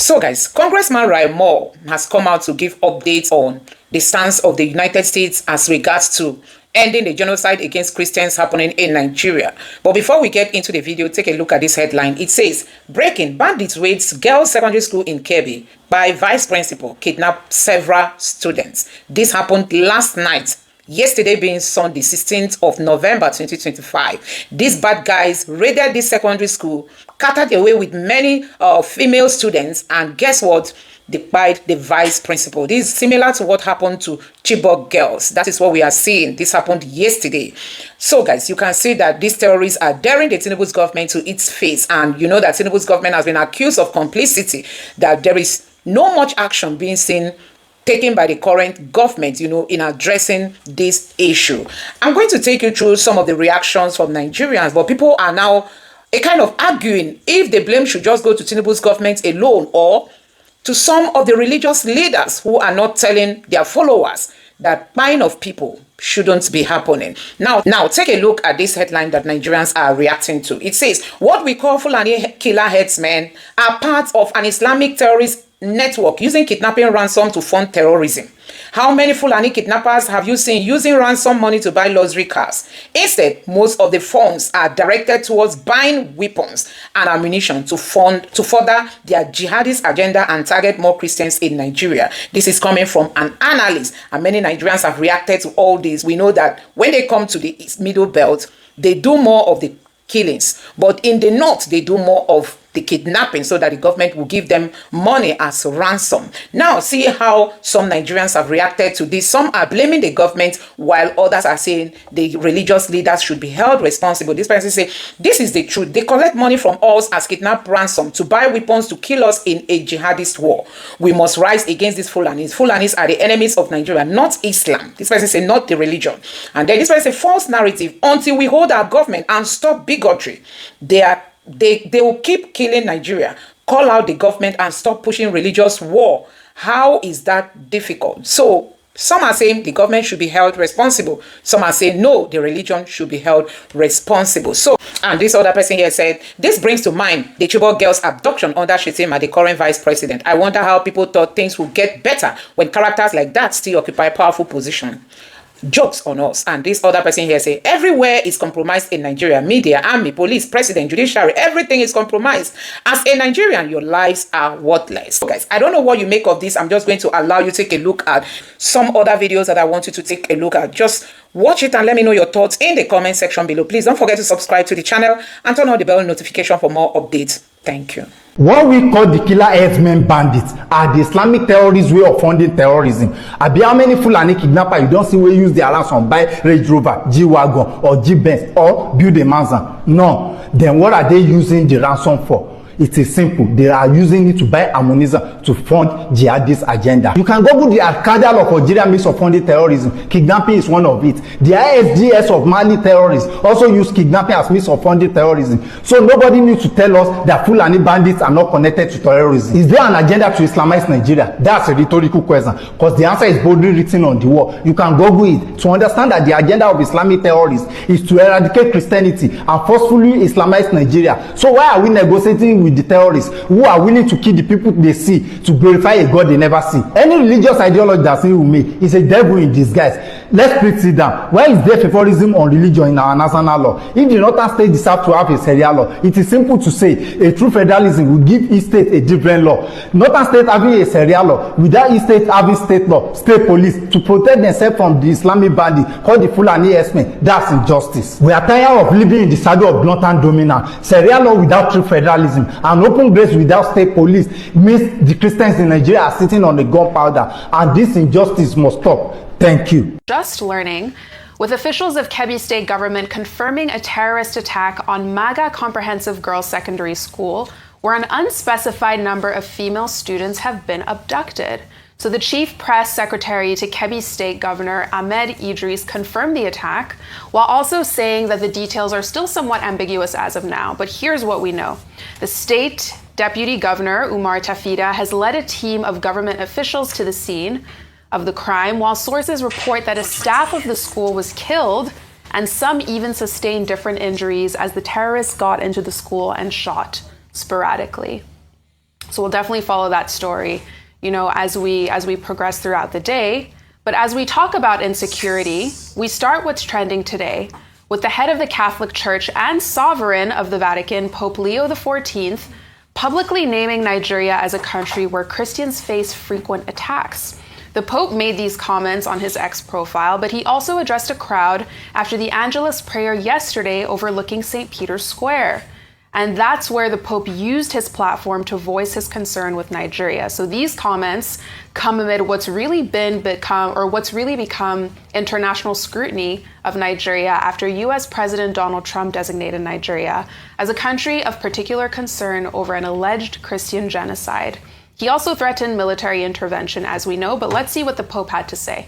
So guys, Congressman Moore has come out to give updates on the stance of the United States as regards to ending the genocide against Christians happening in Nigeria. But before we get into the video, take a look at this headline. It says, breaking, bandits raids girls' secondary school in Kebbi by vice principal kidnap several students. This happened last night. Yesterday being Sunday, 16th of November 2025, these bad guys raided this secondary school, carted away with many female students, and guess what? They killed the vice principal. This is similar to what happened to Chibok girls. That is what we are seeing. This happened yesterday. So guys, you can see that these terrorists are daring the Tinubu's government to its face, and you know that Tinubu's government has been accused of complicity, that there is no much action being seen taken by the current government, in addressing this issue. I'm going to take you through some of the reactions from Nigerians, but people are now kind of arguing if the blame should just go to Tinubu's government alone or to some of the religious leaders who are not telling their followers that buying of people shouldn't be happening. Now take a look at this headline that Nigerians are reacting to. It says, what we call Fulani killer headsmen are part of an Islamic terrorist network using kidnapping ransom to fund terrorism. How many Fulani kidnappers have you seen using ransom money to buy luxury cars? Instead, most of the funds are directed towards buying weapons and ammunition to further their jihadist agenda and target more Christians in Nigeria. This is coming from an analyst, and many Nigerians have reacted to all this. We know that when they come to the Middle Belt, they do more of the killings, but in the North, they do more of the kidnapping so that the government will give them money as ransom. Now, see how some Nigerians have reacted to this. Some are blaming the government while others are saying the religious leaders should be held responsible. This person say, this is the truth. They collect money from us as kidnap ransom to buy weapons to kill us in a jihadist war. We must rise against these Fulanis. Fulanis are the enemies of Nigeria, not Islam. This person say, not the religion. And then this person say, false narrative. Until we hold our government and stop bigotry, they will keep killing Nigeria. Call out the government and stop pushing religious war. How is that difficult? So some are saying the government should be held responsible. Some are saying no, the religion should be held responsible. So, and this other person here said, this brings to mind the Chibok girls' abduction under Shetima, the current vice president. I wonder how people thought things would get better when characters like that still occupy powerful position. Jokes on us. And this other person here say, everywhere is compromised in Nigeria. Media, army, police, president, judiciary, everything is compromised. As a Nigerian, your lives are worthless. So guys, I don't know what you make of this. I'm just going to allow you to take a look at some other videos that I want you to take a look at. Just watch it and let me know your thoughts in the comment section below. Please don't forget to subscribe to the channel and turn on the bell notification for more updates. Thank you. What we call the killer headsmen bandits are the Islamic terrorist way of funding terrorism. Abi how many Fulani kidnappers you don't see we use their ransom buy Range Rover, G-Wagon or G-Benz or build a mansion? No. Then what are they using the ransom for? It is simple. They are using it to buy ammunition to fund jihadist agenda. You can Google the Al-Qaeda of Algeria means of funding terrorism. Kidnapping is one of it. The ISDS of Mali terrorists also use kidnapping as means of funding terrorism. So nobody needs to tell us that Fulani bandits are not connected to terrorism. Is there an agenda to Islamize Nigeria? That's a rhetorical question, because the answer is boldly written on the wall. You can Google it to understand that the agenda of Islamic terrorists is to eradicate Christianity and forcefully Islamize Nigeria. So why are we negotiating with the terrorists who are willing to kill the people they see to glorify a God they never see? Any religious ideology that's with me is a devil in disguise. Let's break it down. Why is there favorism on religion in our national law? If the northern state deserve to have a Sharia law, it is simple to say a true federalism will give each state a different law. Northern state having a Sharia law without each state having state law, state police to protect themselves from the Islamic bandit called the Fulani herdsmen. That's injustice. We are tired of living in the shadow of blunt and dominant. Sharia law without true federalism and open grace without state police means the Christians in Nigeria are sitting on the gunpowder, and this injustice must stop. Thank you. Just learning, with officials of Kebbi State government confirming a terrorist attack on Maga Comprehensive Girls Secondary School, where an unspecified number of female students have been abducted. So the chief press secretary to Kebbi State Governor Ahmed Idris confirmed the attack, while also saying that the details are still somewhat ambiguous as of now. But here's what we know. The state deputy governor, Umar Tafida, has led a team of government officials to the scene of the crime, while sources report that a staff of the school was killed and some even sustained different injuries as the terrorists got into the school and shot sporadically. So we'll definitely follow that story, as we progress throughout the day. But as we talk about insecurity, we start what's trending today with the head of the Catholic Church and sovereign of the Vatican, Pope Leo XIV, publicly naming Nigeria as a country where Christians face frequent attacks. The Pope made these comments on his X profile, but he also addressed a crowd after the Angelus prayer yesterday overlooking St. Peter's Square. And that's where the Pope used his platform to voice his concern with Nigeria. So these comments come amid what's really become international scrutiny of Nigeria after U.S. President Donald Trump designated Nigeria as a country of particular concern over an alleged Christian genocide. He also threatened military intervention, as we know, but let's see what the Pope had to say.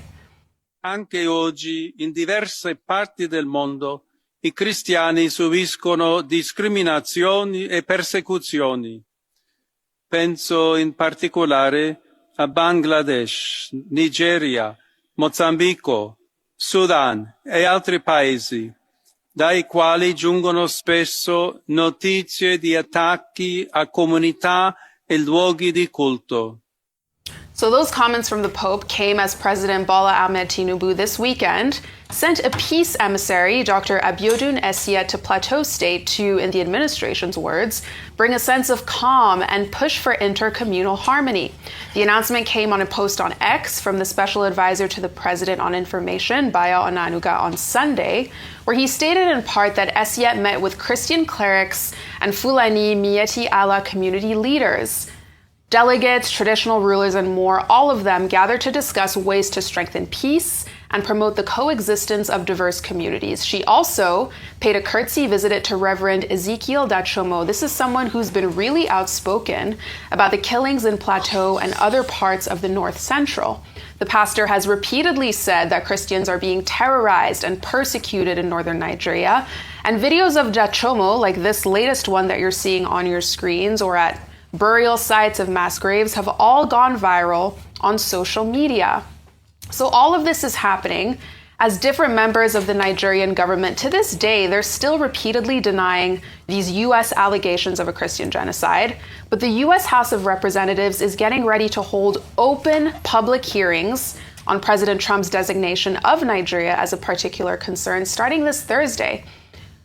Anche oggi, in diverse parti del mondo, i cristiani subiscono discriminazioni e persecuzioni. Penso in particolare a Bangladesh, Nigeria, Mozambico, Sudan e altri paesi, dai quali giungono spesso notizie di attacchi a comunità e luoghi di culto. So those comments from the Pope came as President Bola Ahmed Tinubu this weekend sent a peace emissary, Dr. Abiodun Essia, to Plateau State to, in the administration's words, bring a sense of calm and push for intercommunal harmony. The announcement came on a post on X from the Special Advisor to the President on Information, Bayo Onanuga, on Sunday, where he stated in part that Essia met with Christian clerics and Fulani Miyetti Allah community leaders. Delegates, traditional rulers, and more, all of them gathered to discuss ways to strengthen peace and promote the coexistence of diverse communities. She also paid a courtesy visit to Reverend Ezekiel Dachomo. This is someone who's been really outspoken about the killings in Plateau and other parts of the North Central. The pastor has repeatedly said that Christians are being terrorized and persecuted in northern Nigeria. And videos of Dachomo, like this latest one that you're seeing on your screens or at burial sites of mass graves, have all gone viral on social media. So all of this is happening as different members of the Nigerian government, to this day, they're still repeatedly denying these U.S. allegations of a Christian genocide. But the U.S. House of Representatives is getting ready to hold open public hearings on President Trump's designation of Nigeria as a particular concern starting this Thursday.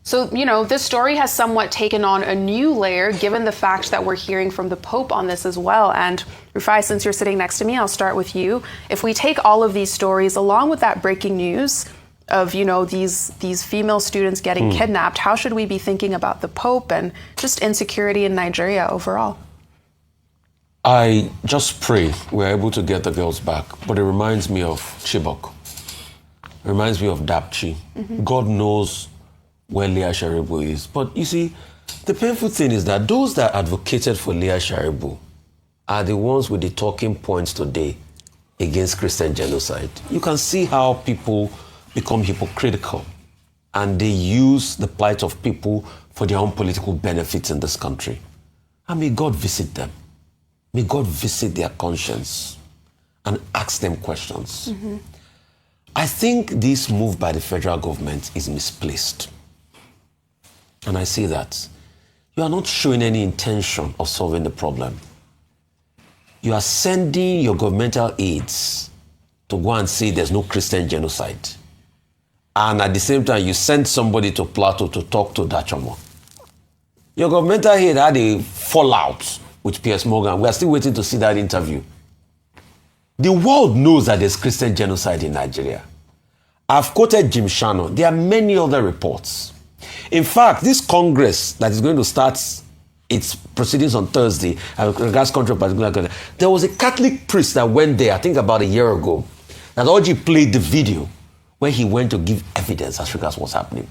So, this story has somewhat taken on a new layer given the fact that we're hearing from the Pope on this as well. And Rufai, since you're sitting next to me, I'll start with you. If we take all of these stories along with that breaking news of, these female students getting kidnapped, how should we be thinking about the Pope and just insecurity in Nigeria overall? I just pray we're able to get the girls back. But it reminds me of Chibok. It reminds me of Dapchi. God knows where Leah Sharibu is. But you see, the painful thing is that those that advocated for Leah Sharibu are the ones with the talking points today against Christian genocide. You can see how people become hypocritical and they use the plight of people for their own political benefits in this country. And may God visit them. May God visit their conscience and ask them questions. I think this move by the federal government is misplaced. And I say that you are not showing any intention of solving the problem. You are sending your governmental aides to go and say there's no Christian genocide. And at the same time, you send somebody to Plateau to talk to Dachomo. Your governmental aide had a fallout with Piers Morgan. We are still waiting to see that interview. The world knows that there's Christian genocide in Nigeria. I've quoted Jim Shannon. There are many other reports. In fact, this Congress that is going to start its proceedings on Thursday, regards country of particular country, there was a Catholic priest that went there, I think about a year ago, that Oji played the video where he went to give evidence as regards what's happening.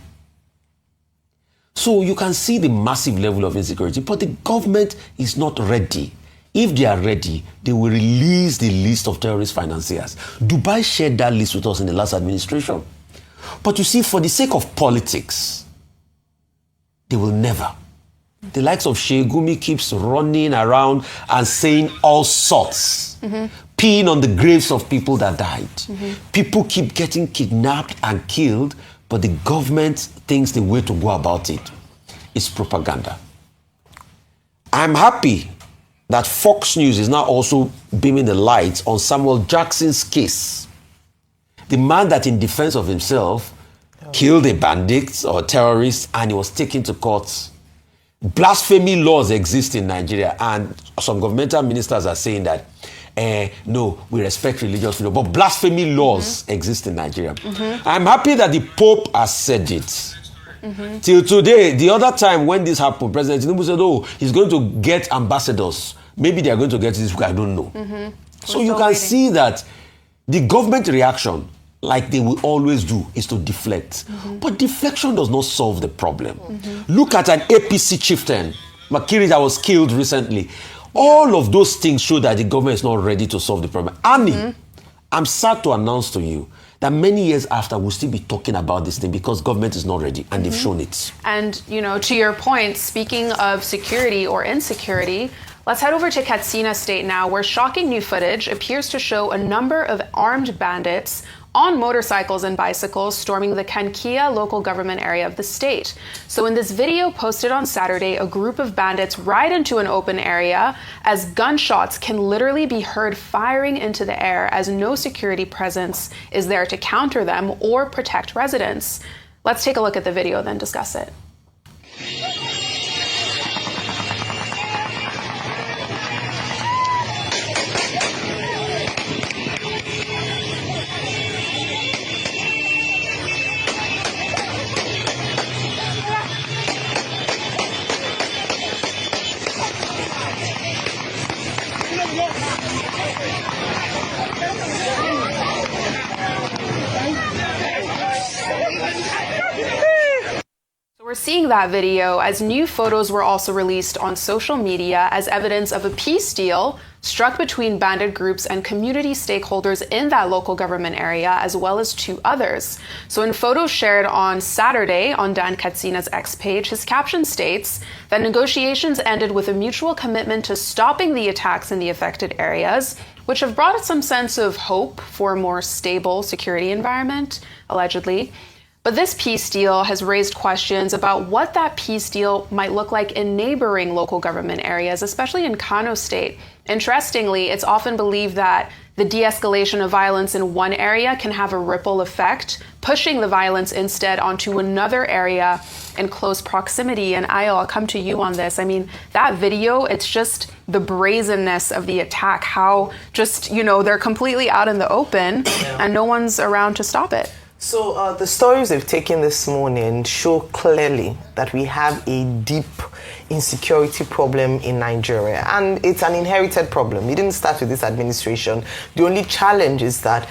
So you can see the massive level of insecurity, but the government is not ready. If they are ready, they will release the list of terrorist financiers. Dubai shared that list with us in the last administration. But you see, for the sake of politics, they will never. The likes of Shegumi keeps running around and saying all sorts, peeing on the graves of people that died. People keep getting kidnapped and killed, but the government thinks the way to go about it is propaganda. I'm happy that Fox News is now also beaming the light on Samuel Jackson's case. The man that, in defense of himself, killed a bandit or terrorist, and he was taken to court. Blasphemy laws exist in Nigeria, and some governmental ministers are saying that no, we respect religious freedom, but blasphemy laws exist in Nigeria. I'm happy that the Pope has said it. Till today, the other time when this happened, President Tinubu said, oh, he's going to get ambassadors. Maybe they are going to get this week, I don't know. So you can see that the government reaction, like they will always do, is to deflect. But deflection does not solve the problem. Look at an APC chieftain, Makiri, that was killed recently. All of those things show that the government is not ready to solve the problem. Annie, I'm sad to announce to you that many years after, we'll still be talking about this thing because government is not ready, and they've shown it. And, you know, to your point, speaking of security or insecurity, let's head over to Katsina State now, where shocking new footage appears to show a number of armed bandits on motorcycles and bicycles storming the Kankia local government area of the state. So in this video posted on Saturday, a group of bandits ride into an open area as gunshots can literally be heard firing into the air as no security presence is there to counter them or protect residents. Let's take a look at the video, then discuss it. We're seeing that video as new photos were also released on social media as evidence of a peace deal struck between bandit groups and community stakeholders in that local government area, as well as two others. So in photos shared on Saturday on Dan Katsina's X page, his caption states that negotiations ended with a mutual commitment to stopping the attacks in the affected areas, which have brought some sense of hope for a more stable security environment, allegedly. But this peace deal has raised questions about what that peace deal might look like in neighboring local government areas, especially in Kano State. Interestingly, it's often believed that the de-escalation of violence in one area can have a ripple effect, pushing the violence instead onto another area in close proximity. And I'll come to you on this. I mean, that video, it's just the brazenness of the attack, how just, you know, they're completely out in the open and no one's around to stop it. So the stories we've taken this morning show clearly that we have a deep insecurity problem in Nigeria, and it's an inherited problem. It didn't start with this administration. The only challenge is that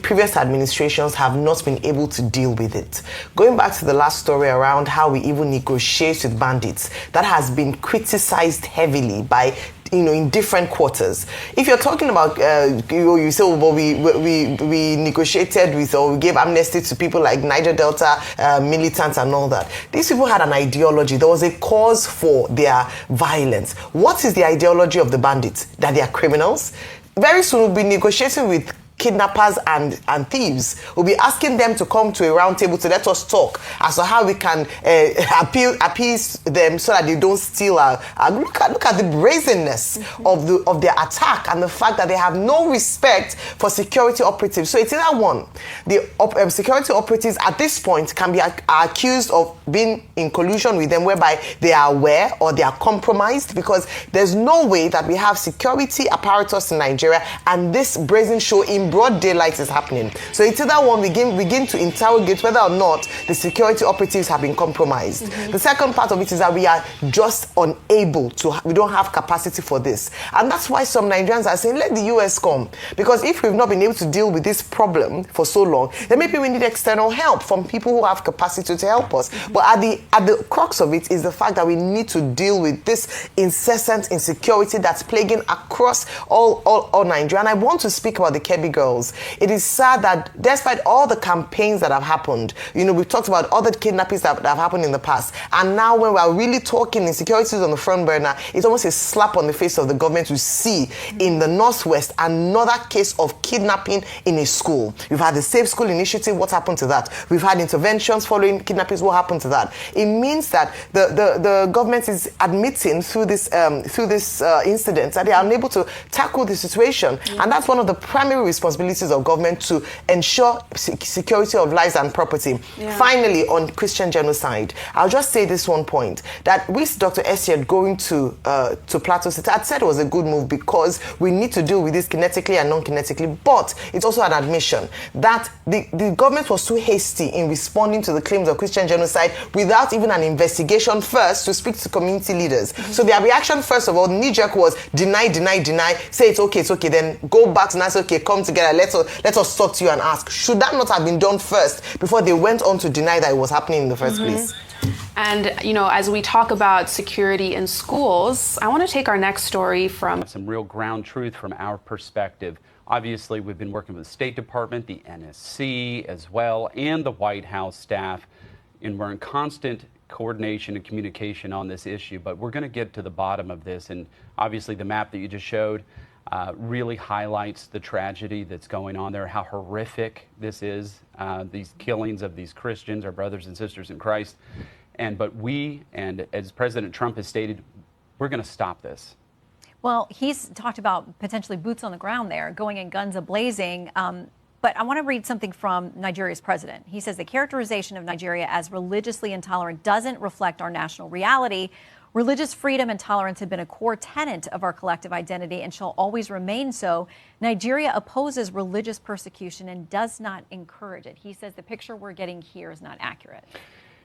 previous administrations have not been able to deal with it. Going back to the last story around how we even negotiate with bandits, that has been criticized heavily by, you know, in different quarters. If you're talking about, you say, oh, well, we negotiated with, or we gave amnesty to people like Niger Delta militants and all that. These people had an ideology. There was a cause for their violence. What is the ideology of the bandits? That they are criminals? Very soon we'll be negotiating with kidnappers and thieves. We'll be asking them to come to a round table to let us talk as to how we can appease them so that they don't steal our look at the brazenness of their attack and the fact that they have no respect for security operatives. So it's either one, the security operatives at this point can be accused of being in collusion with them, whereby they are aware or they are compromised, because there's no way that we have security apparatus in Nigeria and this brazen show in broad daylight is happening. So it's either one, we begin to interrogate whether or not the security operatives have been compromised. The second part of it is that we are just unable to, we don't have capacity for this. And that's why some Nigerians are saying, let the US come. Because if we've not been able to deal with this problem for so long, then maybe we need external help from people who have capacity to help us. But at the crux of it is the fact that we need to deal with this incessant insecurity that's plaguing across all Nigeria. And I want to speak about the Kebbi girls. It is sad that despite all the campaigns that have happened, you know, we've talked about other kidnappings that have happened in the past, and now when we're really talking insecurities on the front burner, it's almost a slap on the face of the government to see in the Northwest another case of kidnapping in a school. We've had the Safe School Initiative. What happened to that? We've had interventions following kidnappings. What happened to that? It means that the government is admitting through this incident that they are unable to tackle the situation, and that's one of the primary responsibilities of government, to ensure security of lives and property. Finally, on Christian genocide, I'll just say this one point, that with Dr. Esied going to Plateau State, I said it was a good move because we need to deal with this kinetically and non-kinetically, but it's also an admission that the government was too hasty in responding to the claims of Christian genocide without even an investigation first to speak to community leaders. So their reaction, first of all, knee-jerk, was deny, say it's okay, then go back and say, okay, come together, let us talk to you and ask. Should that not have been done first before they went on to deny that it was happening in the first place? And, you know, as we talk about security in schools, I want to take our next story from some real ground truth from our perspective. Obviously, we've been working with the State Department, the NSC as well, and the White House staff, and we're in constant coordination and communication on this issue. But we're going to get to the bottom of this, and obviously the map that you just showed really highlights the tragedy that's going on there, how horrific this is, these killings of these Christians, our brothers and sisters in Christ. But we, and as President Trump has stated, we're going to stop this. Well, he's talked about potentially boots on the ground there, going in guns a-blazing. But I want to read something from Nigeria's president. He says the characterization of Nigeria as religiously intolerant doesn't reflect our national reality. Religious freedom and tolerance have been a core tenet of our collective identity and shall always remain so. Nigeria opposes religious persecution and does not encourage it. He says the picture we're getting here is not accurate.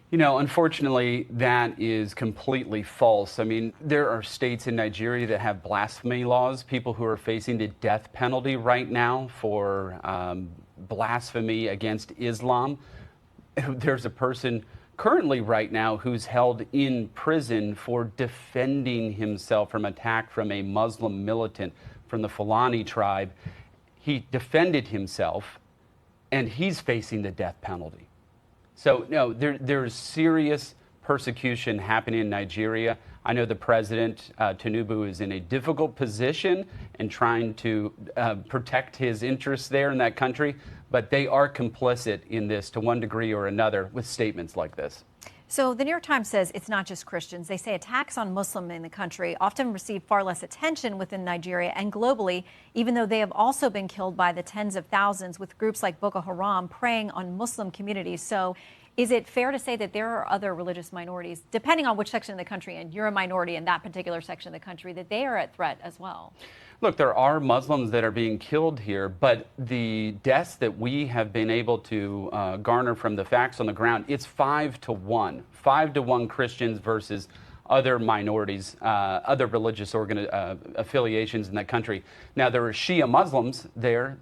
You know, unfortunately, that is completely false. I mean, there are states in Nigeria that have blasphemy laws, people who are facing the death penalty right now for blasphemy against Islam. There's a person currently right now who's held in prison for defending himself from attack from a Muslim militant from the Fulani tribe. He defended himself, and he's facing the death penalty. So, no, there's serious persecution happening in Nigeria. I know the president, Tinubu, is in a difficult position in trying to protect his interests there in that country, but they are complicit in this to one degree or another with statements like this. So the New York Times says it's not just Christians. They say attacks on Muslims in the country often receive far less attention within Nigeria and globally, even though they have also been killed by the tens of thousands, with groups like Boko Haram preying on Muslim communities. So is it fair to say that there are other religious minorities, depending on which section of the country, and you're a minority in that particular section of the country, that they are at threat as well? Look, there are Muslims that are being killed here, but the deaths that we have been able to garner from the facts on the ground, it's 5-1. 5-1 Christians versus other minorities, other religious affiliations in that country. Now, there are Shia Muslims there.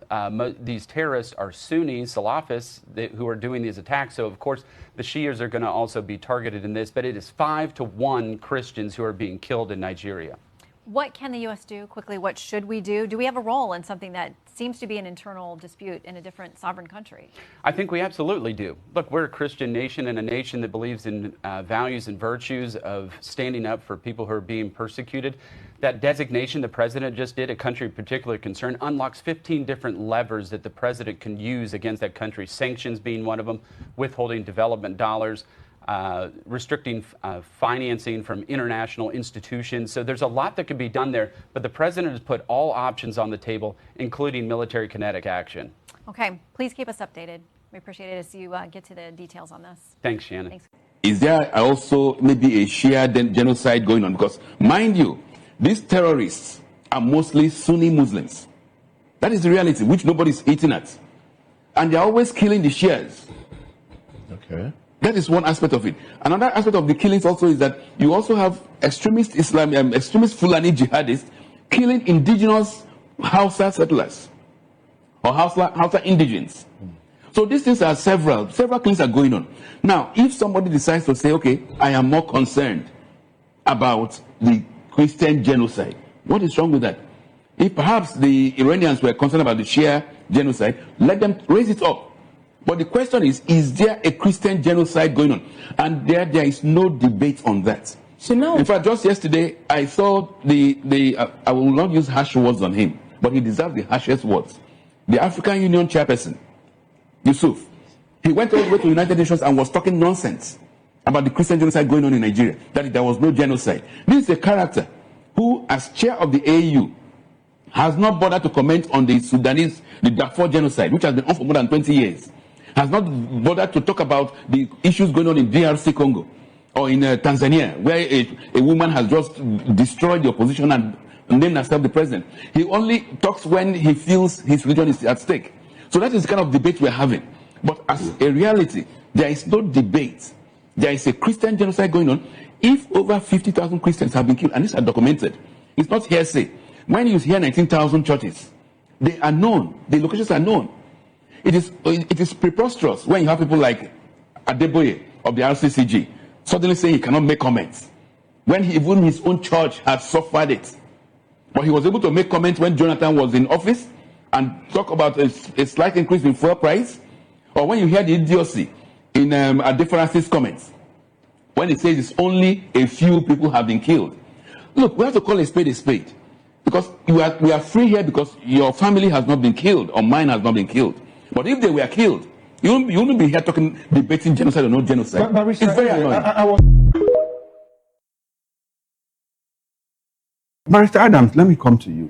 These terrorists are Sunni Salafists who are doing these attacks. So, of course, the Shias are going to also be targeted in this, but it is 5-1 Christians who are being killed in Nigeria. What can the U.S. do? Quickly, what should we do? Do we have a role in something that seems to be an internal dispute in a different sovereign country? I think we absolutely do. Look, we're a Christian nation and a nation that believes in values and virtues of standing up for people who are being persecuted. That designation the president just did, a country of particular concern, unlocks 15 different levers that the president can use against that country, sanctions being one of them, withholding development dollars, restricting financing from international institutions. So there's a lot that could be done there, but the president has put all options on the table, including military kinetic action. Okay, please keep us updated. We appreciate it as you get to the details on this. Thanks, Shannon. Thanks. Is there also maybe a Shia genocide going on? Because, mind you, these terrorists are mostly Sunni Muslims. That is the reality, which nobody's eating at. And they're always killing the Shias. Okay. That is one aspect of it. Another aspect of the killings also is that you also have extremist extremist Fulani jihadists killing indigenous Hausa settlers or Hausa indigents. So these things are several killings are going on. Now, if somebody decides to say, okay, I am more concerned about the Christian genocide, what is wrong with that? If perhaps the Iranians were concerned about the Shia genocide, let them raise it up. But the question is there a Christian genocide going on? And there is no debate on that. So now, in fact, just yesterday, I saw I will not use harsh words on him, but he deserves the harshest words. The African Union chairperson, Yusuf, he went all the way to the United Nations and was talking nonsense about the Christian genocide going on in Nigeria, that there was no genocide. This is a character who, as chair of the AU, has not bothered to comment on the Darfur genocide, which has been on for more than 20 years. Has not bothered to talk about the issues going on in DRC Congo or in Tanzania, where a woman has just destroyed the opposition and named herself the president. He only talks when he feels his religion is at stake. So that is the kind of debate we're having. But as a reality, there is no debate. There is a Christian genocide going on. If over 50,000 Christians have been killed, and these are documented, it's not hearsay. When you hear 19,000 churches, they are known. The locations are known. It is preposterous when you have people like Adeboye of the RCCG suddenly saying he cannot make comments, when even his own church has suffered it. But he was able to make comments when Jonathan was in office and talk about a slight increase in fuel price. Or when you hear the idiocy in Adefaras's comments, when he says it's only a few people have been killed. Look, we have to call a spade, because we are free here because your family has not been killed or mine has not been killed. But if they were killed, you wouldn't be here debating genocide or no genocide. It's very annoying. Barrister Adams, let me come to you.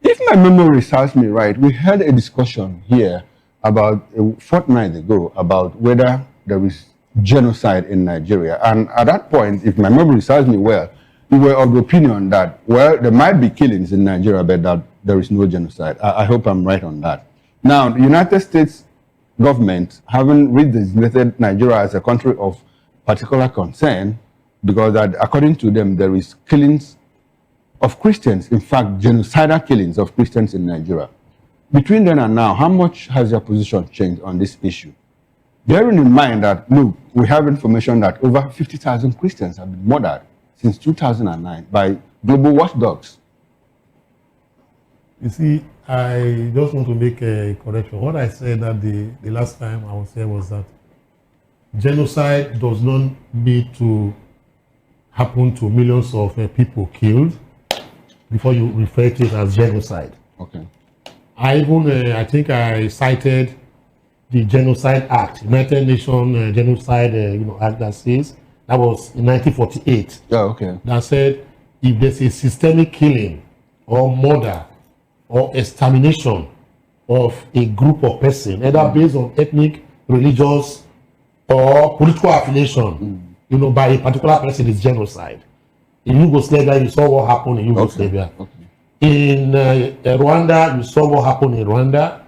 If my memory serves me right, we had a discussion here about a fortnight ago about whether there is genocide in Nigeria. And at that point, if my memory serves me well, you were of the opinion that, well, there might be killings in Nigeria, but that there is no genocide. I hope I'm right on that. Now, the United States government haven't designated Nigeria as a country of particular concern, because that, according to them, there is killings of Christians, in fact, genocidal killings of Christians in Nigeria. Between then and now, how much has your position changed on this issue? Bearing in mind that, look, we have information that over 50,000 Christians have been murdered since 2009 by global watchdogs. You see, I just want to make a correction. What I said that the last time I was here was that genocide does not need to happen to millions of people killed before you refer to it as genocide. Okay. I think I cited the Genocide Act, United Nations Genocide Act that says, that was in 1948. Yeah, okay. That said, if there's a systemic killing or murder or extermination of a group of persons, either based on ethnic, religious, or political affiliation, by a particular person, is genocide. In Yugoslavia, you saw what happened in Yugoslavia. Okay. In Rwanda, you saw what happened in Rwanda,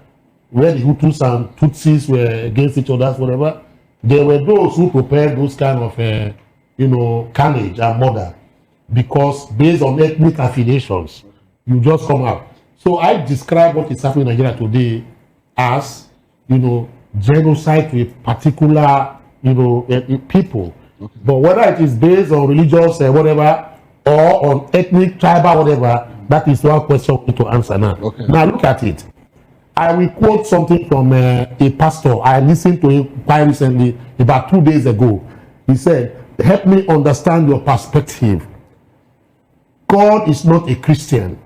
where the Hutus and Tutsis were against each other, whatever. There were those who prepared those kind of, carnage and murder, because based on ethnic affiliations, you just come out. So I describe what is happening in Nigeria today as, genocide to a particular, people. Okay. But whether it is based on religious whatever, or on ethnic, tribal, whatever, that is one question we need to answer now. Okay. Now look at it. I will quote something from a pastor. I listened to him quite recently, about 2 days ago. He said, help me understand your perspective. God is not a Christian.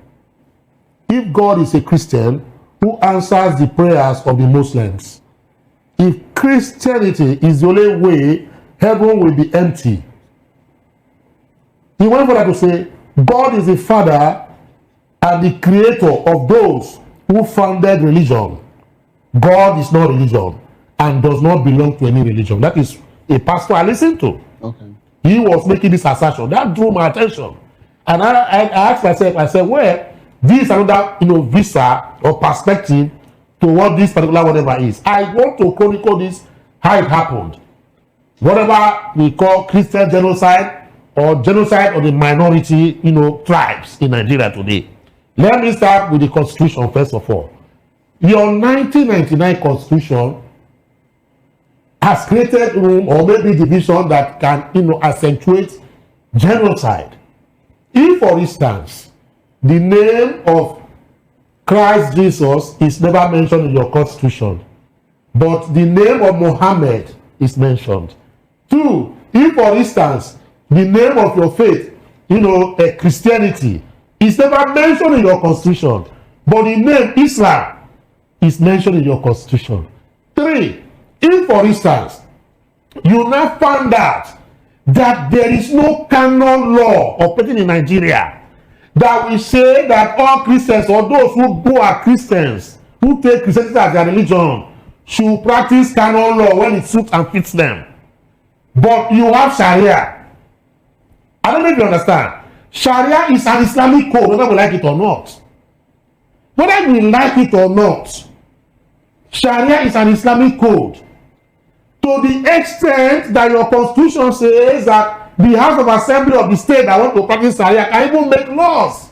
If God is a Christian, who answers the prayers of the Muslims? If Christianity is the only way, heaven will be empty. He went further to say, God is the father and the creator of those who founded religion. God is not religion and does not belong to any religion. That is a pastor I listened to. Okay. He was making this assertion. That drew my attention. And I asked myself, I said, well, this is another visa or perspective to what this particular whatever is. I want to chronicle this, how it happened. Whatever we call Christian genocide or genocide of the minority, tribes in Nigeria today. Let me start with the Constitution first of all. Your 1999 Constitution has created room or maybe division that can, accentuate genocide. If, for instance, the name of Christ Jesus is never mentioned in your constitution, but the name of Muhammad is mentioned. 2, if for instance, the name of your faith, Christianity, is never mentioned in your constitution, but the name Islam is mentioned in your constitution. 3, if for instance, you now found out that there is no canon law operating in Nigeria that will say that all Christians or those who are Christians, who take Christianity as their religion, should practice canon law when it suits and fits them. But you have Sharia. I don't know if you understand. Sharia is an Islamic code, whether we like it or not. Whether we like it or not, Sharia is an Islamic code. To the extent that your constitution says that the House of Assembly of the state that want to practice Sharia can even make laws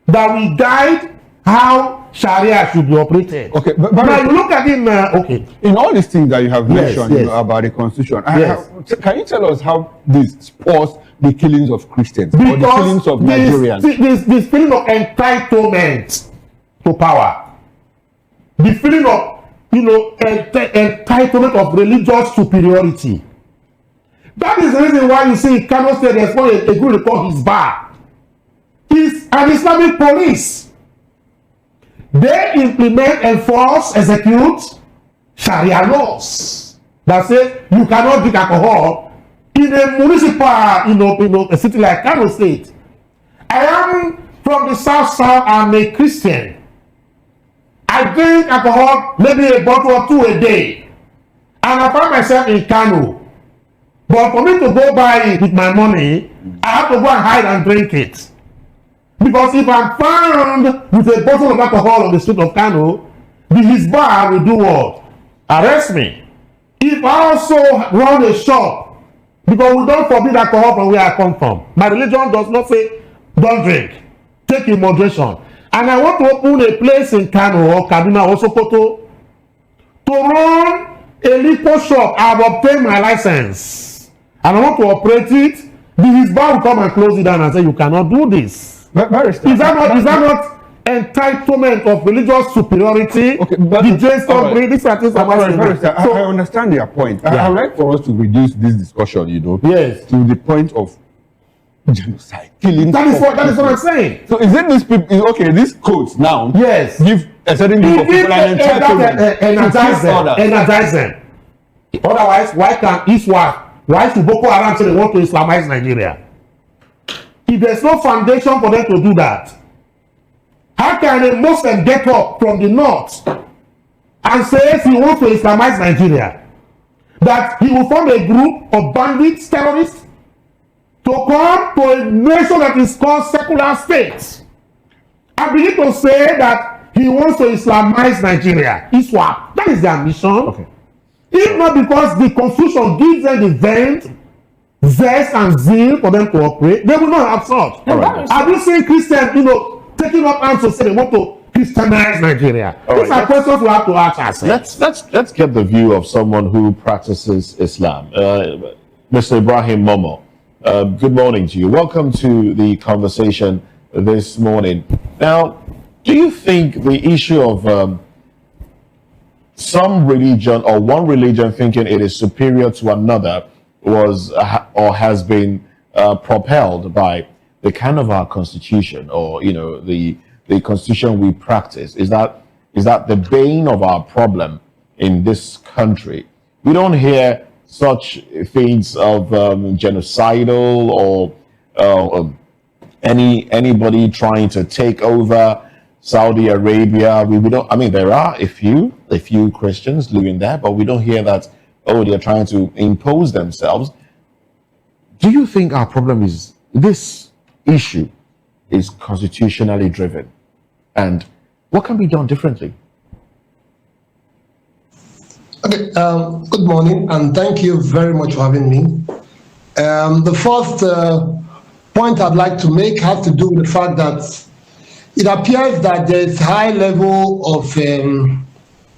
that will guide how Sharia should be operated. Okay, but now you look at it okay. In all these things that you have mentioned yes. About the constitution, Yes. can you tell us how this supports the killings of Christians or the Because killings of Nigerians? This feeling of entitlement to power, the feeling of entitlement of religious superiority. That is the reason why you see Kano State there's one a group called his bar. It's an Islamic police. They implement, enforce, execute Sharia laws that say you cannot drink alcohol in a municipal, a city like Kano State. I am from the south. I'm a Christian. I drink alcohol maybe a bottle or 2 a day, and I find myself in Kano. But for me to go buy it with my money, I have to go and hide and drink it. Because if I'm found with a bottle of alcohol on the street of Kano, the Hizbah will do what? Arrest me. If I also run a shop, because we don't forbid alcohol from where I come from. My religion does not say don't drink. Take in moderation. And I want to open a place in Kano or Kaduna or Sokoto to run a liquor shop. I've obtained my license. And I want to operate it. The Hizbah will come and close it down and say you cannot do this. Is that not entitlement of religious superiority? Okay, but I understand your point. Yeah. I would like for us to reduce this discussion, yes, to the point of genocide, killing. That is what I'm saying. So is it these people? Okay, these codes now. Yes, give a certain group of people an entitlement. Energize them. Otherwise, why can ISWAP? Why should Boko Haram say they want to Islamize Nigeria? If there's no foundation for them to do that, how can a Muslim get up from the north and say he wants to Islamize Nigeria? That he will form a group of bandits, terrorists, to come to a nation that is called secular states and begin to say that he wants to Islamize Nigeria. ISWAP. That is their mission. Okay. If not because the constitution gives them the vent, zest and zeal for them to operate, they will not have such. Right. Have you seen Christians, taking up arms to say they want to Christianize Nigeria? These are questions we have to ask ourselves. Let's get the view of someone who practices Islam. Mr. Ibrahim Momo, good morning to you. Welcome to the conversation this morning. Now, do you think the issue of some religion or one religion thinking it is superior to another was or has been propelled by the kind of our constitution or the constitution we practice? Is that the bane of our problem in this country? We don't hear such things of genocidal or anybody trying to take over Saudi Arabia. We don't. I mean, there are a few Christians living there, but we don't hear that. Oh, they're trying to impose themselves. Do you think our problem is this issue is constitutionally driven, and what can be done differently? Okay. Good morning, and thank you very much for having me. The first point I'd like to make has to do with the fact that it appears that there is high level of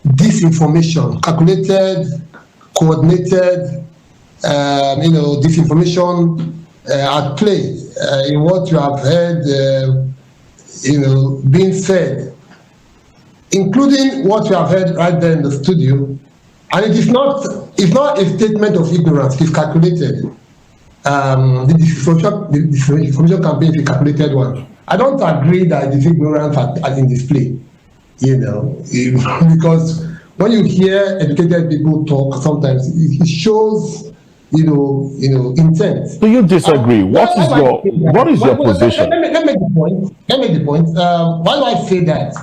disinformation, calculated, coordinated, disinformation at play in what you have heard, being said including what we have heard right there in the studio, and it's not a statement of ignorance, it's calculated. The disinformation campaign is a calculated one. I don't agree that it is ignorance as in display, because when you hear educated people talk, sometimes it shows, intent. Do you disagree? What is your position? Let me make the point. Why do I say that?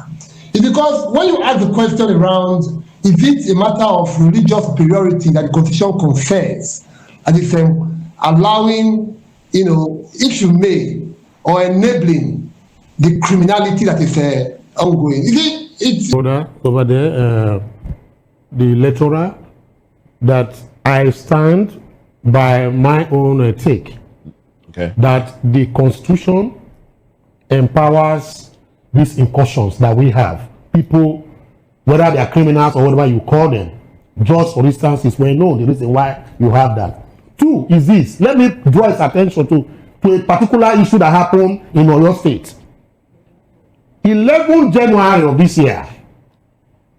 It's because when you ask the question around, is it a matter of religious superiority that the Constitution confers, and it's allowing, if you may, or enabling the criminality that is ongoing? It's over there, the lecturer, that I stand by my own take. Okay. That the Constitution empowers these incursions that we have. People, whether they are criminals or whatever you call them, just for instance, is well known the reason why you have that. Two is this. Let me draw his attention to a particular issue that happened in Oyo State. 11 January of this year,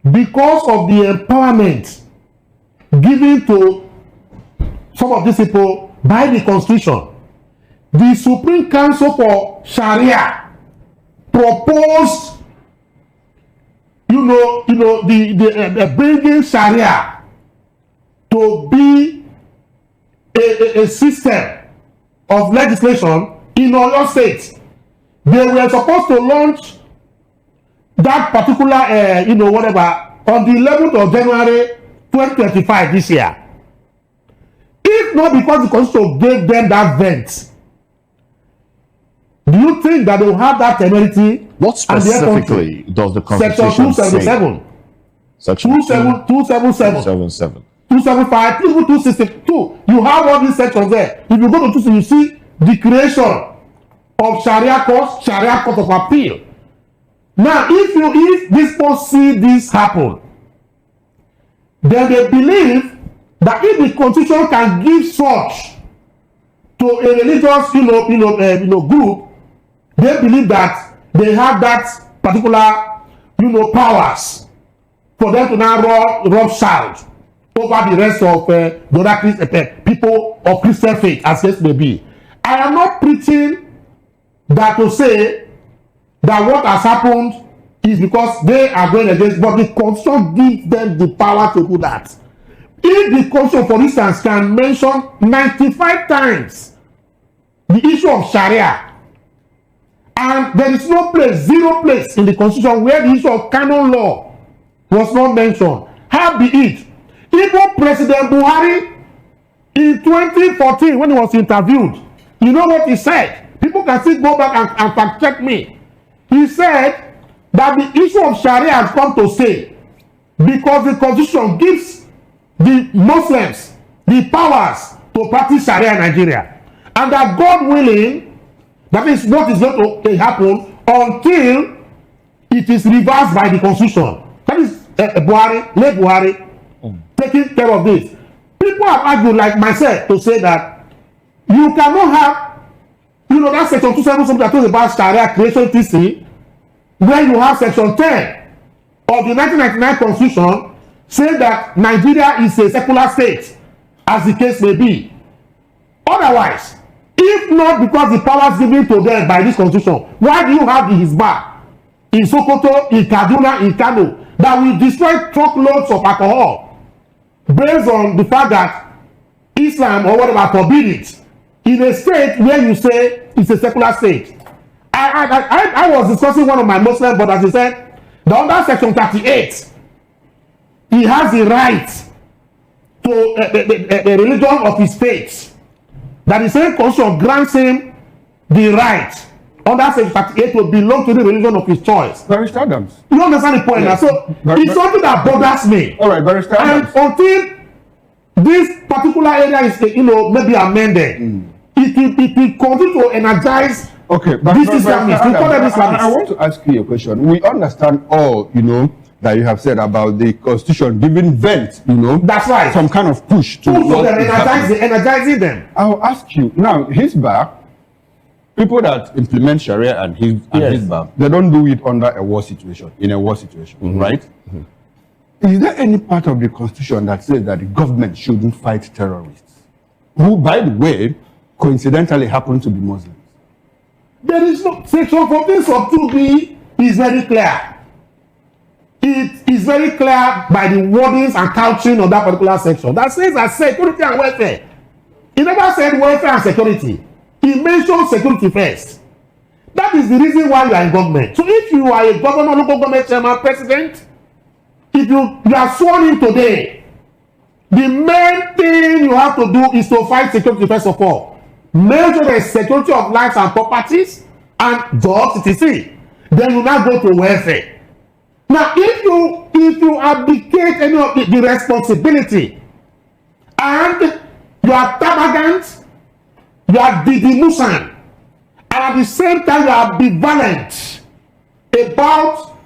because of the empowerment given to some of these people by the Constitution, the Supreme Council for Sharia proposed, the bringing Sharia to be a system of legislation in Oyo State. They were supposed to launch that particular, on the 11th of January 2025 this year. If not because the Constitution gave them that vent, do you think that they will have that temerity? What specifically does the Constitution Section 277, Section 277, 275, 262. You have all these sections there. If you go to 2, you see the creation of Sharia Court of Appeal. Now, if these people see this happen, then they believe that if the Constitution can give such to a religious, group, they believe that they have that particular, powers for them to now rub shroud over the rest of the other people of Christian faith, as it may be. I am not preaching that to say that what has happened is because they are going against, but the Constitution gives them the power to do that. If the Constitution, for instance, can mention 95 times the issue of Sharia, and there is no place, zero place in the Constitution where the issue of canon law was not mentioned, how be it? Even President Buhari in 2014, when he was interviewed, you know what he said? People can still go back and fact check me. He said that the issue of Sharia has come to stay because the Constitution gives the Muslims the powers to practice Sharia in Nigeria, and that God willing, that is what is going to happen until it is reversed by the Constitution. That is late Buhari taking care of this. People have argued, like myself, to say that you cannot have, that section 277 that talks about Sharia creation TC, where you have section 10 of the 1999 Constitution saying that Nigeria is a secular state, as the case may be. Otherwise, if not because the powers given to them by this Constitution, why do you have the Hizbah in Sokoto, in Kaduna, in Kanu, that will destroy truckloads of alcohol based on the fact that Islam or whatever forbid it in a state where you say it's a secular state? I was discussing one of my Muslim brothers. He said that under section 38, he has the right to the religion of his faith. That the same Constitution grants him the right under section 38 to belong to the religion of his choice. Barrister Adams. You understand the point now? So it's something that bothers me. All right, Barrister Adams. And until this particular area is, maybe amended, it will continue to energize. Okay, but this Islamists. I want to ask you a question. We understand all, that you have said about the Constitution giving vent, That's right. some kind of push to energizing them. I'll ask you now. Hizbah people that implement Sharia and Hizbah, they don't do it under a war situation, right? Is there any part of the constitution that says that the government shouldn't fight terrorists, who, by the way, coincidentally happen to be Muslims? There is no section 14 sub 2B is very clear. It is very clear by the wordings and couching of that particular section that says that security and welfare. He never said welfare and security. He mentioned security first. That is the reason why you are in government. So if you are a governor, local government chairman, president, if you are sworn in today, the main thing you have to do is to fight security first of all. Make sure there is security of lives and properties and jobs, etc. Then you now go to welfare. Now, if you abdicate any of the responsibility and you are tabagant, you are didimusan, and at the same time you are ambivalent about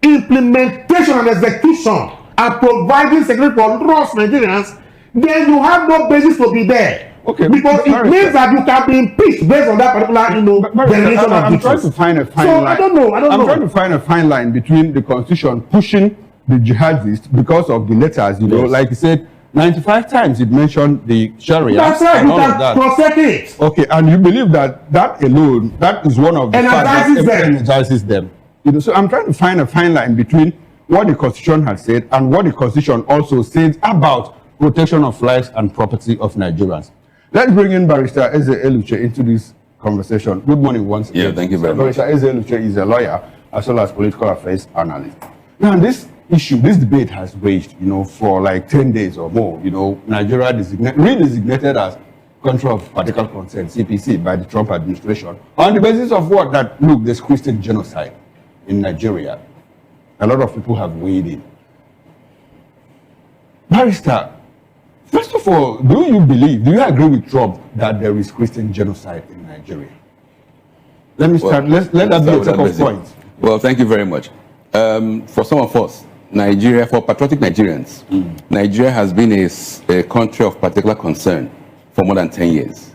implementation and execution and providing security for lost Nigerians, then you have no basis to be there. Okay, because it means that you can be impeached based on that particular, generation of I'm trying to find a fine line. I don't know. I'm trying to find a fine line between the constitution pushing the jihadists because of the letters, like you said, 95 times it mentioned the Sharia. That's right, you can protect it. Okay, and you believe that alone, that is one of the factors that energizes them. So I'm trying to find a fine line between what the constitution has said and what the constitution also says about protection of lives and property of Nigerians. Let's bring in Barrister Eze Eluche into this conversation. Good morning once again. Yeah, thank you very much. Barrister Eze Eluche is a lawyer as well as political affairs analyst. Now, this debate has raged, for like 10 days or more. Nigeria redesignated as country of particular concern, CPC, by the Trump administration on the basis of what? That, look, there's Christian genocide in Nigeria. A lot of people have weighed in. Barrister, first of all, do you agree with Trump that there is Christian genocide in Nigeria? Let me start. Let that be a take-off point. Well, thank you very much. For some of us, Nigeria, for patriotic Nigerians, Nigeria has been a country of particular concern for more than 10 years.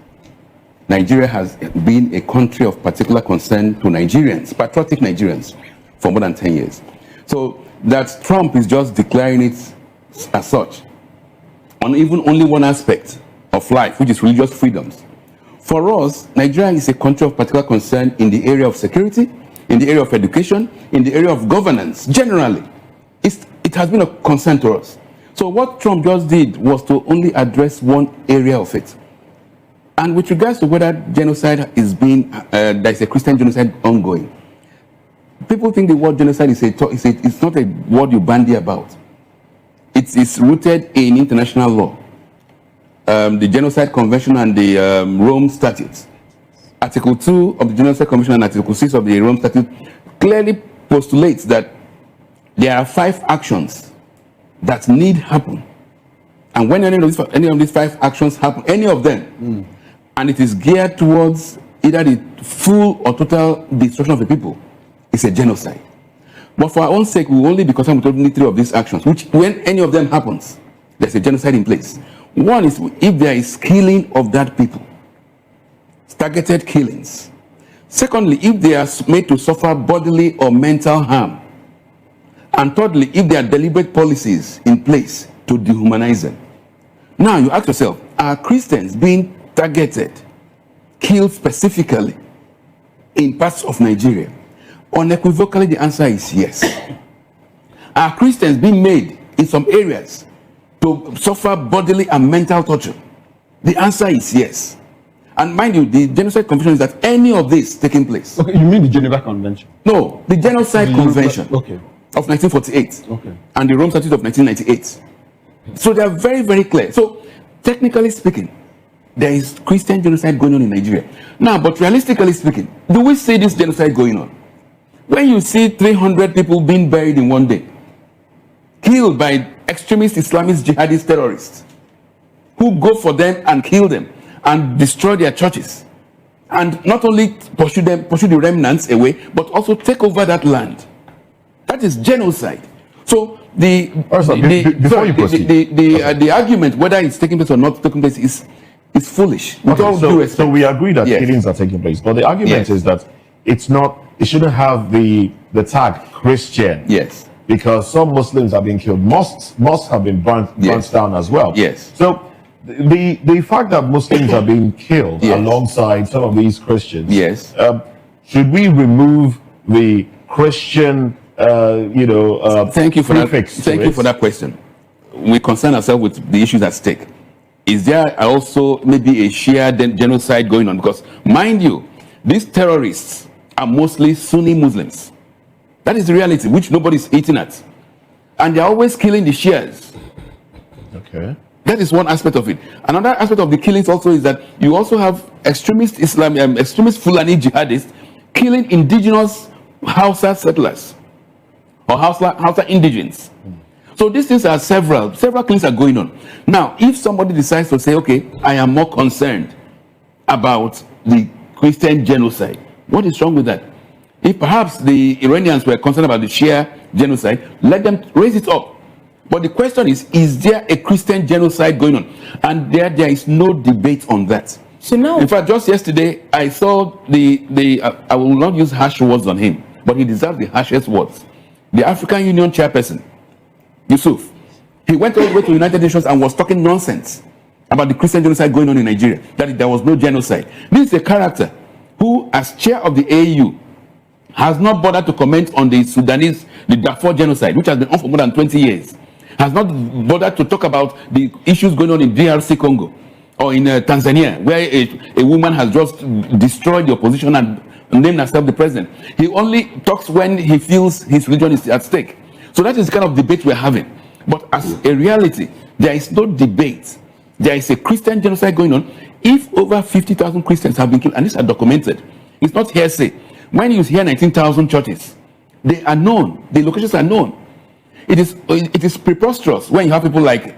Nigeria has been a country of particular concern to Nigerians, patriotic Nigerians, for more than 10 years. So that Trump is just declaring it as such, on even only one aspect of life, which is religious freedoms. For us, Nigeria is a country of particular concern in the area of security, in the area of education, in the area of governance, generally. It has been a concern to us. So what Trump just did was to only address one area of it. And with regards to whether genocide is there's a Christian genocide ongoing, people think the word genocide it's not a word you bandy about. It's rooted in international law. The Genocide Convention and the Rome Statute. Article 2 of the Genocide Convention and Article 6 of the Rome Statute clearly postulates that there are 5 actions that need happen. And when any of these 5 actions happen, any of them, and it is geared towards either the full or total destruction of the people, it's a genocide. But for our own sake, we will only be concerned with only 3 of these actions, which when any of them happens, there's a genocide in place. One is if there is killing of that people, targeted killings. Secondly, if they are made to suffer bodily or mental harm. And thirdly, if there are deliberate policies in place to dehumanize them. Now you ask yourself, are Christians being targeted, killed specifically in parts of Nigeria? Unequivocally, the answer is yes. Are Christians being made in some areas to suffer bodily and mental torture? The answer is yes. And mind you, the Genocide Convention is that any of this taking place. Okay, you mean the Geneva Convention? No, the Genocide Convention of 1948 and the Rome Statute of 1998. So they are very, very clear. So technically speaking, there is Christian genocide going on in Nigeria. Now, but realistically speaking, do we see this genocide going on? When you see 300 people being buried in one day, killed by extremist Islamist jihadist terrorists who go for them and kill them and destroy their churches, and not only pursue the remnants away, but also take over that land. That is genocide. So the argument whether it's taking place or not taking place is It's foolish. With Okay, all due respect. so we agree that Yes. killings are taking place, but the argument Yes. is that it shouldn't have the tag Christian. Yes. Because some Muslims have been killed. Mosques have been burnt down as well. Yes. So the fact that Muslims are being killed alongside some of these Christians. Yes. Should we remove the Christian, thank you for that. prefix to Thank you it? for that question. We concern ourselves with the issues at stake. Is there also maybe a shared genocide going on? Because, mind you, these terrorists are mostly Sunni Muslims. That is the reality, which nobody's eating at. And they're always killing the Shias. Okay. That is one aspect of it. Another aspect of the killings also is that you also have extremist extremist Fulani jihadists killing indigenous Hausa settlers or Hausa indigens. So these things are several things are going on. Now, if somebody decides to say, okay, I am more concerned about the Christian genocide, what is wrong with that? If perhaps the Iranians were concerned about the Shia genocide, let them raise it up. But the question is there a Christian genocide going on? And there is no debate on that. So now, in fact, just yesterday, I saw I will not use harsh words on him, but he deserves the harshest words. The African Union chairperson, Yusuf, he went all the way to the United Nations and was talking nonsense about the Christian genocide going on in Nigeria, that there was no genocide. This is a character who, as chair of the AU, has not bothered to comment on the Darfur genocide, which has been on for more than 20 years. Has not bothered to talk about the issues going on in DRC Congo or in Tanzania, where a woman has just destroyed the opposition and named herself the president. He only talks when he feels his religion is at stake. So that is the kind of debate we're having. But as a reality, there is no debate. There is a Christian genocide going on. If over 50,000 Christians have been killed, and these are documented, it's not hearsay. When you hear 19,000 churches, they are known. The locations are known. It is preposterous when you have people like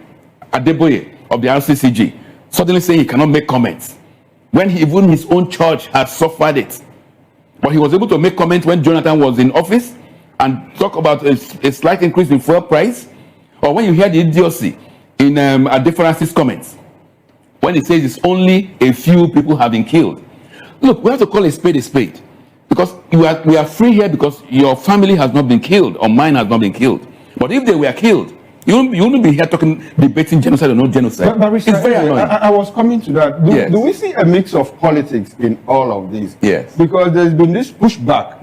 Adeboye of the RCCG suddenly saying he cannot make comments, when even his own church has suffered it. But he was able to make comments when Jonathan was in office and talk about a slight increase in fuel price, or when you hear the idiocy in Adefarasi's comments, when he says it's only a few people have been killed. Look, we have to call a spade, because we are free here because your family has not been killed or mine has not been killed. But if they were killed, you wouldn't be here debating genocide or no genocide. But it's very annoying. I was coming to that. Do we see a mix of politics in all of this? Yes. Because there's been this pushback,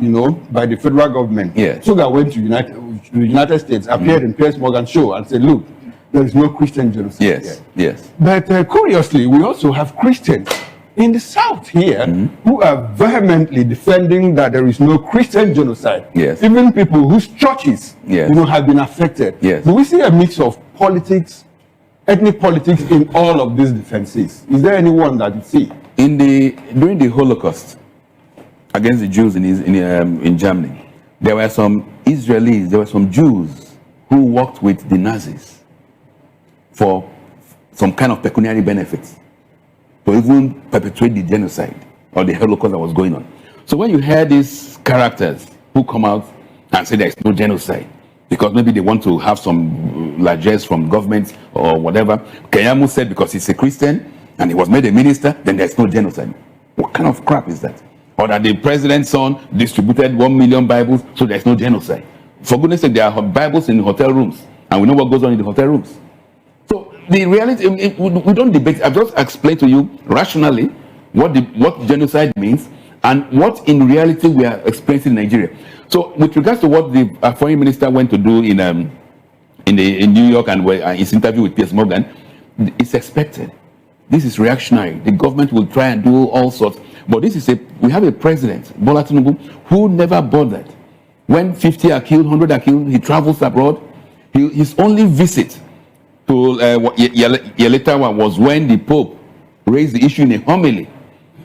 by the federal government. Yes. So that went to the United States, appeared in Piers Morgan's show and said, look, there is no Christian genocide here. Yes. But curiously, we also have Christians in the South here who are vehemently defending that there is no Christian genocide. Yes. Even people whose churches have been affected. Yes. Do we see a mix of politics, ethnic politics in all of these defenses? Is there anyone that you see? During the Holocaust against the Jews in Germany, there were some Israelis, there were some Jews who worked with the Nazis for some kind of pecuniary benefits, to even perpetrate the genocide or the Holocaust that was going on. So when you hear these characters who come out and say there is no genocide, because maybe they want to have some largesse from government or whatever, Kenyamu said because he's a Christian and he was made a minister, then there's no genocide. What kind of crap is that? Or that the president's son distributed 1 million Bibles, so there's no genocide. For goodness sake, there are Bibles in the hotel rooms, and we know what goes on in the hotel rooms. The reality, we don't debate. I've just explained to you rationally what genocide means and what in reality we are experiencing in Nigeria. So with regards to what the foreign minister went to do in New York and his interview with Piers Morgan, it's expected. This is reactionary. The government will try and do all sorts. But we have a president, Bola Tinubu, who never bothered. When 50 are killed, 100 are killed, he travels abroad. His only visit to Yeletawa was when the Pope raised the issue in a homily.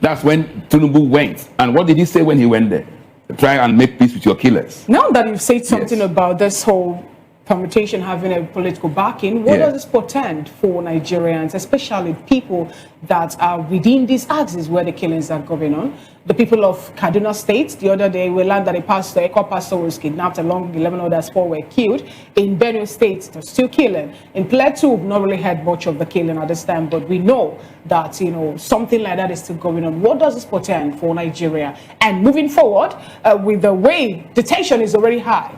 That's when Tinubu went. And what did he say when he went there? Try and make peace with your killers. Now that you've said something about this whole permutation having a political backing, what does this portend for Nigerians, especially people that are within these axes where the killings are going on? The people of Kaduna State, the other day, we learned that a pastor was kidnapped along 11 others, 4 were killed. In Benue State, they're still killing. In Plateau, we've not really heard much of the killing at this time, but we know that, you know, something like that is still going on. What does this portend for Nigeria? And moving forward, with the way the tension is already high,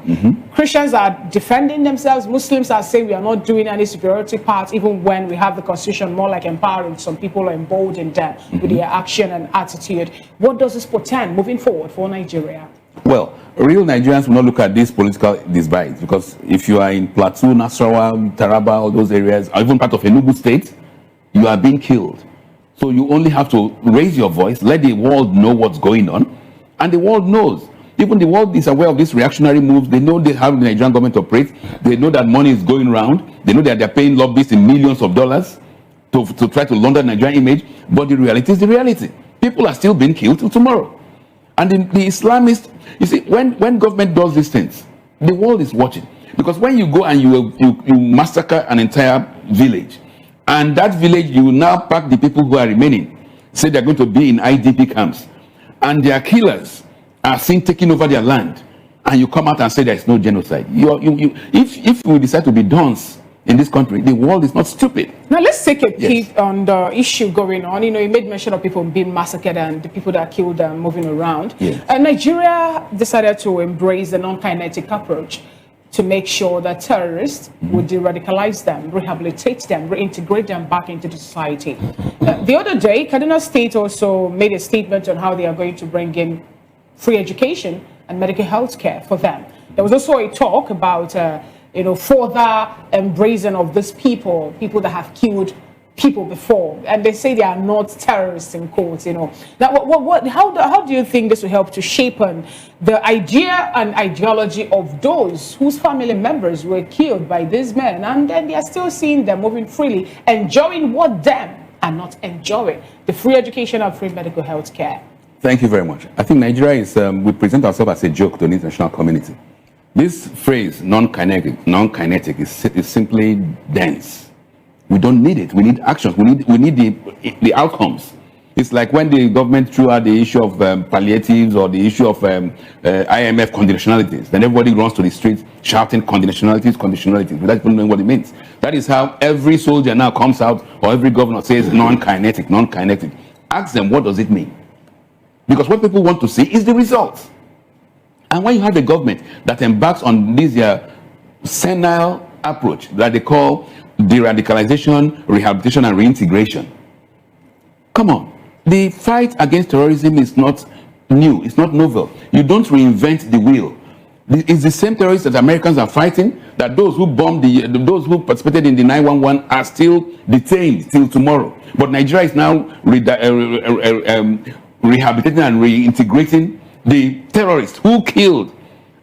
Christians are defending themselves, Muslims are saying we are not doing any superiority part, even when we have the constitution more like empowering some people or emboldening them with their action and attitude. What does this portend moving forward for Nigeria? Well, real Nigerians will not look at these political divides, because if you are in Plateau, Nasarawa, Taraba, all those areas, or even part of Enugu State, you are being killed. So you only have to raise your voice, let the world know what's going on, and the world knows. Even the world is aware of these reactionary moves. They know how the Nigerian government operates. They know that money is going around. They know that they're paying lobbyists in millions of dollars to try to launder the Nigerian image. But the reality is the reality. People are still being killed till tomorrow. And the Islamists, you see, when government does these things, the world is watching. Because when you go and you massacre an entire village, and that village, you now pack the people who are remaining, say they're going to be in IDP camps, and their killers are seen taking over their land, and you come out and say there is no genocide. If we decide to be dons in this country, the world is not stupid. Now let's take a peek on the issue going on. You know, you made mention of people being massacred and the people that killed them moving around. Yes. Nigeria decided to embrace the non-kinetic approach to make sure that terrorists would de-radicalize them, rehabilitate them, reintegrate them back into the society. The other day, Kaduna State also made a statement on how they are going to bring in free education and medical health care for them. There was also a talk about you know, further embracing of these people that have killed people before, and they say they are not terrorists in quotes. You know, now how do you think this will help to shape the idea and ideology of those whose family members were killed by these men, and then they are still seeing them moving freely, enjoying what them are not enjoying, the free education and free medical health care? Thank you very much. I think Nigeria is, we present ourselves as a joke to the international community. This phrase, non-kinetic, is simply dense. We don't need it. We need actions. We need the outcomes. It's like when the government threw out the issue of palliatives or the issue of IMF conditionalities. Then everybody runs to the streets shouting conditionalities, without even knowing what it means. That is how every soldier now comes out, or every governor says non-kinetic. Ask them, what does it mean? Because what people want to see is the results. And when you have a government that embarks on this senile approach that they call de-radicalization, rehabilitation, and reintegration, come on. The fight against terrorism is not new. It's not novel. You don't reinvent the wheel. It's the same terrorists that Americans are fighting, that those who bombed those who participated in the 9/11 are still detained till tomorrow. But Nigeria is now rehabilitating and reintegrating the terrorists who killed.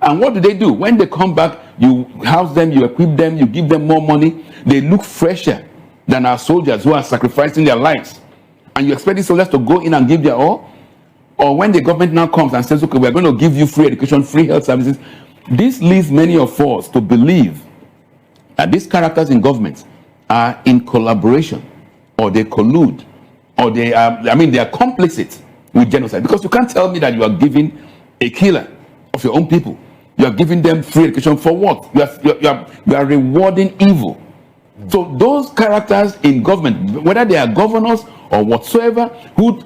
And what do? When they come back, you house them, you equip them, you give them more money. They look fresher than our soldiers who are sacrificing their lives. And you expect these soldiers to go in and give their all? Or when the government now comes and says, okay, we're going to give you free education, free health services, this leads many of us to believe that these characters in government are in collaboration, or they collude, or they are complicit with genocide. Because you can't tell me that you are giving a killer of your own people, you are giving them free education for what? You are rewarding evil. So those characters in government, whether they are governors or whatsoever, who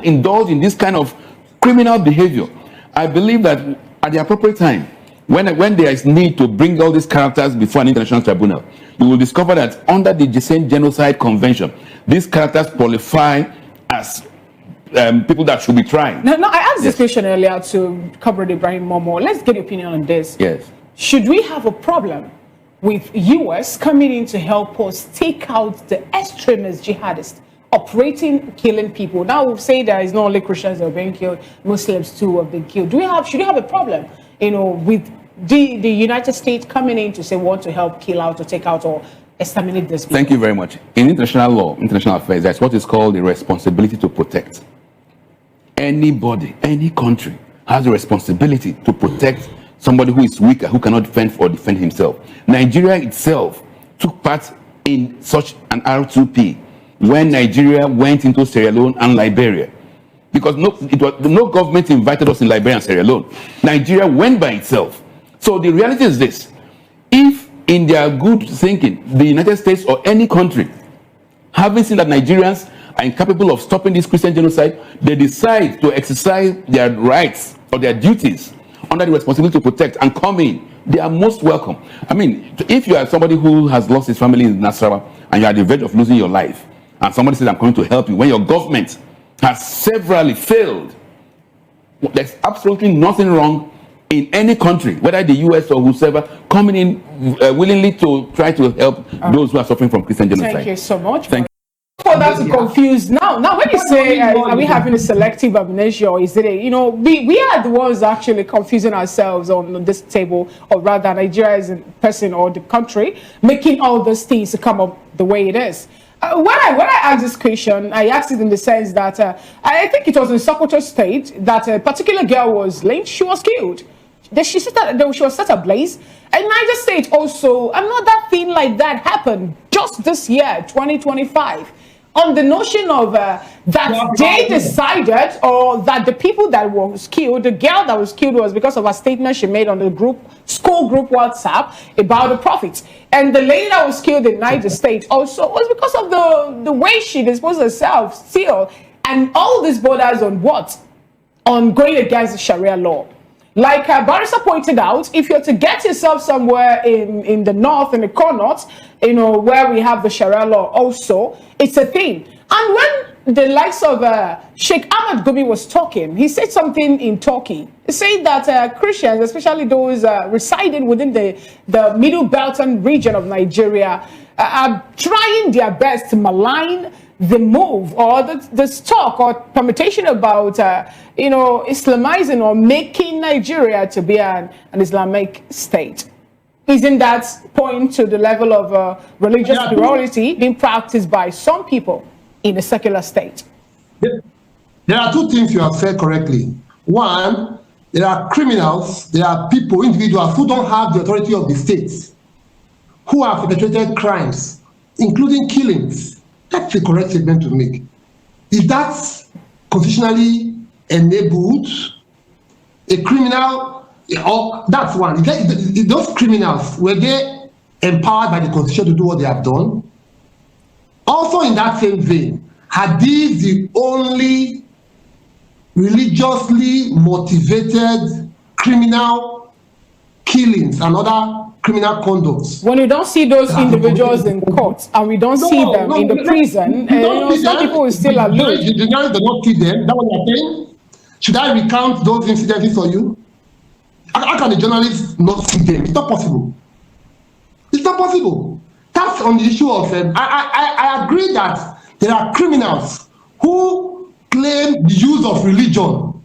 indulge in this kind of criminal behavior, I believe that at the appropriate time, when there is need to bring all these characters before an international tribunal, you will discover that under the Same Genocide Convention, these characters qualify as people that should be tried. Now I asked this question earlier to Comrade Ibrahim Momo. Let's get your opinion on this. Yes. Should we have a problem with US coming in to help us take out the extremist jihadists operating, killing people? Now we'll say there is not only Christians that are being killed, Muslims too have been killed. Should we have a problem, with the United States coming in to say we want to help kill out or take out or exterminate this people? Thank you very much. In international law, international affairs, that's what is called the responsibility to protect. Anybody, any country has a responsibility to protect somebody who is weaker, who cannot defend himself. Nigeria itself took part in such an R2P when Nigeria went into Sierra Leone and Liberia. Because no government invited us in Liberia and Sierra Leone. Nigeria went by itself. So the reality is this: if in their good thinking, the United States or any country, having seen that Nigerians are incapable of stopping this Christian genocide, they decide to exercise their rights or their duties under the responsibility to protect and come in, they are most welcome. I mean, if you are somebody who has lost his family in Nasarawa and you are at the verge of losing your life, and somebody says, I'm coming to help you, when your government has severally failed, there's absolutely nothing wrong in any country, whether the US or whoever, coming in willingly to try to help those who are suffering from Christian genocide. Thank you so much. Thank you. For that to confuse now when you say are we having a selective amnesia, or is it we are the ones actually confusing ourselves on this table, or rather Nigeria as a person or the country making all those things to come up the way it is. When I asked this question, I asked it in the sense that I think it was in Sokoto State that a particular girl was lynched. She was killed. She was set ablaze. And Niger State also, another thing like that happened just this year, 2025. On the notion of that they decided, or that the people that was killed, the girl that was killed was because of a statement she made on the school group WhatsApp about the prophets. And the lady that was killed in Niger State also was because of the way she disposed herself still. And all this borders on what? On going against the Sharia law. Like Barrister pointed out, if you're to get yourself somewhere in the north, in the core north, where we have the Sharia law also, it's a thing. And when the likes of Sheikh Ahmed Gumi was talking, he said something in Turkey. He said that Christians, especially those residing within the Middle Belt and region of Nigeria, are trying their best to malign the move or the talk or permutation about Islamizing or making Nigeria to be an Islamic state. Isn't that point to the level of religious plurality being practiced by some people in a secular state? There are two things you have said correctly. One, there are criminals, there are people, individuals who don't have the authority of the state, who have perpetrated crimes, including killings. That's the correct statement to make. Is that constitutionally enabled? A criminal, or that's one. Those criminals, were they empowered by the Constitution to do what they have done? Also in that same vein, are these the only religiously motivated criminal killings and other criminal conducts? When you don't see those individuals in court and we don't see them in the prison, some people will still allude. The judge does not see them. That's what you're saying? Should I recount those incidents for you? How can a journalist not see them? It's not possible. It's not possible. That's on the issue of I agree that there are criminals who claim the use of religion,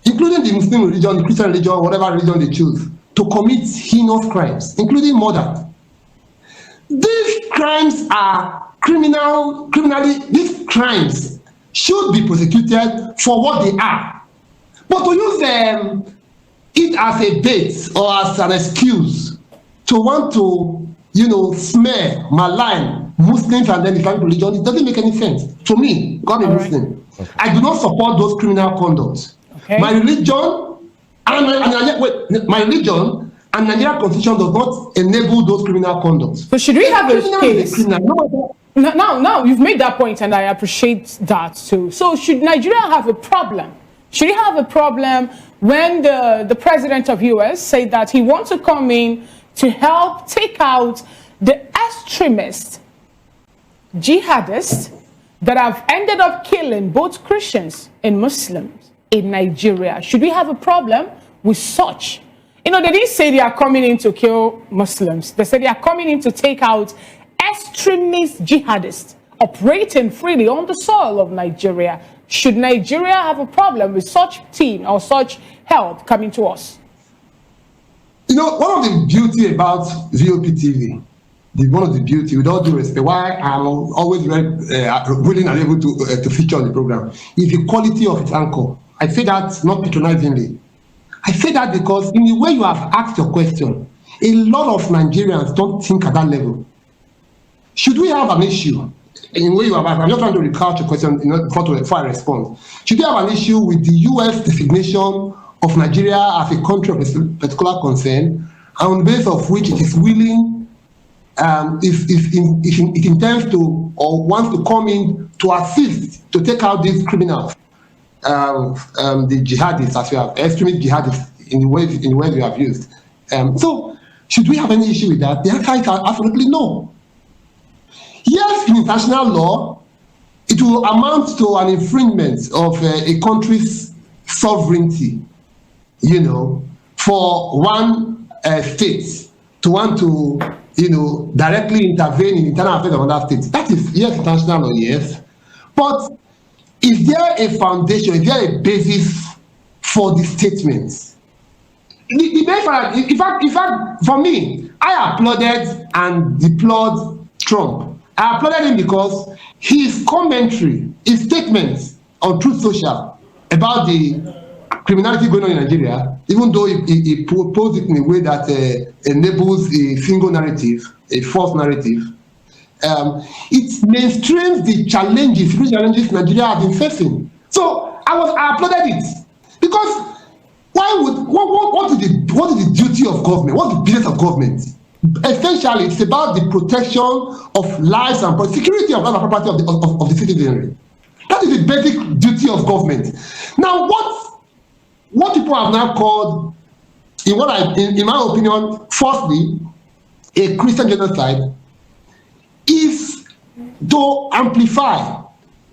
including the Muslim religion, the Christian religion, whatever religion they choose, to commit heinous crimes, including murder. These crimes are these crimes should be prosecuted for what they are. But to use it as a bait or as an excuse to want to, smear, malign Muslims and then Islamic religion, it doesn't make any sense. To me, God a Muslim, okay. I do not support those criminal conducts. Okay. My religion and Nigerian constitution does not enable those criminal conducts. So should we have a case? Now, you've made that point and I appreciate that too. So should Nigeria have a problem? Should he have a problem when the president of US said that he wants to come in to help take out the extremist jihadists that have ended up killing both Christians and Muslims in Nigeria? Should we have a problem with such? They didn't say they are coming in to kill Muslims. They said they are coming in to take out extremist jihadists operating freely on the soil of Nigeria. Should Nigeria have a problem with such team or such help coming to us? One of the beauty about VOP TV, one of the beauty, with all due respect, why I'm always very willing and able to feature on the program, is the quality of its anchor. I say that not patronizingly. I say that because in the way you have asked your question, a lot of Nigerians don't think at that level. Should we have an issue? In the way you have asked, I'm just trying to recount your question before I respond. Should we have an issue with the U.S. designation of Nigeria as a country of particular concern, on the basis of which it is willing, if it intends to or wants to come in to assist to take out these criminals, the jihadists, as we have, extremist jihadists, in the way we have used. So, should we have any issue with that? The answer is absolutely no. Yes, in international law, it will amount to an infringement of a country's sovereignty, you know, for one state to want to, you know, directly intervene in internal affairs of another state. That is, yes, international law, yes. But is there a foundation, is there a basis for the statements? In fact, for me, I applauded and deplored Trump. I applauded him because his commentary, his statements on Truth Social about the criminality going on in Nigeria, even though he posed it in a way that enables a single narrative, a false narrative, it mainstreams the challenges Nigeria has been facing. So I applauded it because what is the duty of government? What's the business of government? Essentially, it's about the protection of lives and security of life and property of the citizenry. That is the basic duty of government. Now, what people have now called, in my opinion, firstly, a Christian genocide, is to amplify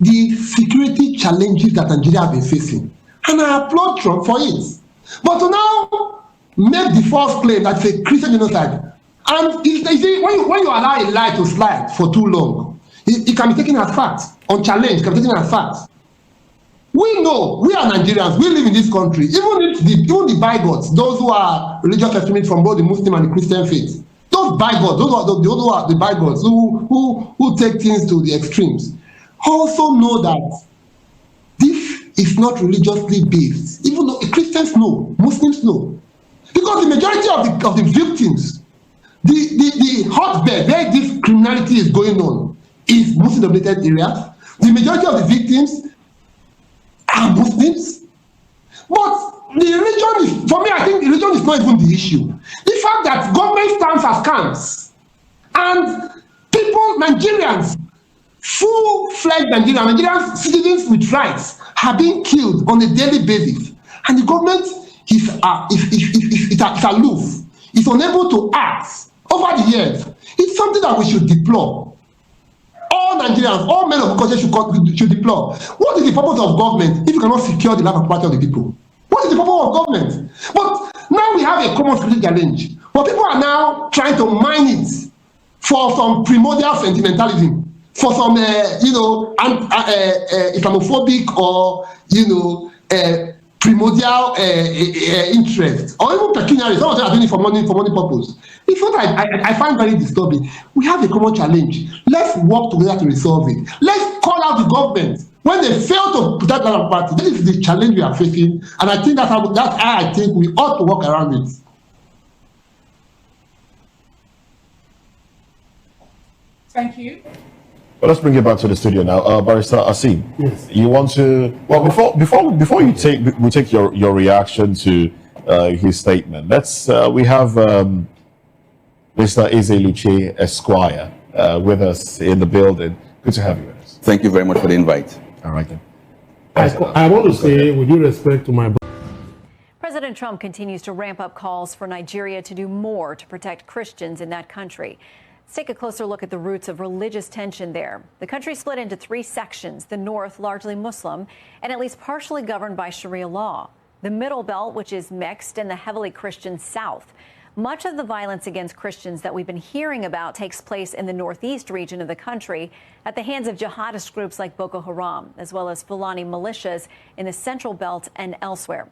the security challenges that Nigeria has been facing. And I applaud Trump for it. But to now make the false claim that it's a Christian genocide, and you see, when you allow a lie to slide for too long, it can be taken as fact, unchallenged, can be taken as fact. We know, we are Nigerians, we live in this country, even the bigots, those who are religious extremists from both the Muslim and the Christian faith, those bigots, those who are the bigots who take things to the extremes, also know that this is not religiously based, even though Christians know, Muslims know. Because the majority of the victims, the hotbed where this criminality is going on is Muslim-dominated areas. The majority of the victims are Muslims. But the religion is, for me, I think religion is not even the issue. The fact that government stands as camps and people, Nigerians, full-fledged Nigerians, citizens with rights, are being killed on a daily basis. And the government is aloof, is unable to act over the years. It's something that we should deplore. All Nigerians, all men of culture should deplore. What is the purpose of government if you cannot secure the life and property of the people? What is the purpose of government? But now we have a common security challenge. But people are now trying to mine it for some primordial sentimentalism, for some, Islamophobic or, primordial interest, or even pecuniary. Some of them are doing it for money purpose. It's what I find very disturbing. We have a common challenge. Let's work together to resolve it. Let's call out the government when they fail to protect our party. This is the challenge we are facing, and I think that's how I think we ought to work around it. Thank you. Well, let's bring it back to the studio now. Barrister Asim, yes. You want to, well, before we take your reaction to his statement, we have Mr. Ezeluche Esquire with us in the building. Good to have you with us. Thank you very much for the invite. All right then. I want to say, with due respect to my President Trump continues to ramp up calls for Nigeria to do more to protect Christians in that country. Let's take a closer look at the roots of religious tension there. The country split into three sections, the north largely Muslim and at least partially governed by Sharia law, the middle belt, which is mixed, and the heavily Christian south. Much of the violence against Christians that we've been hearing about takes place in the northeast region of the country at the hands of jihadist groups like Boko Haram, as well as Fulani militias in the central belt and elsewhere.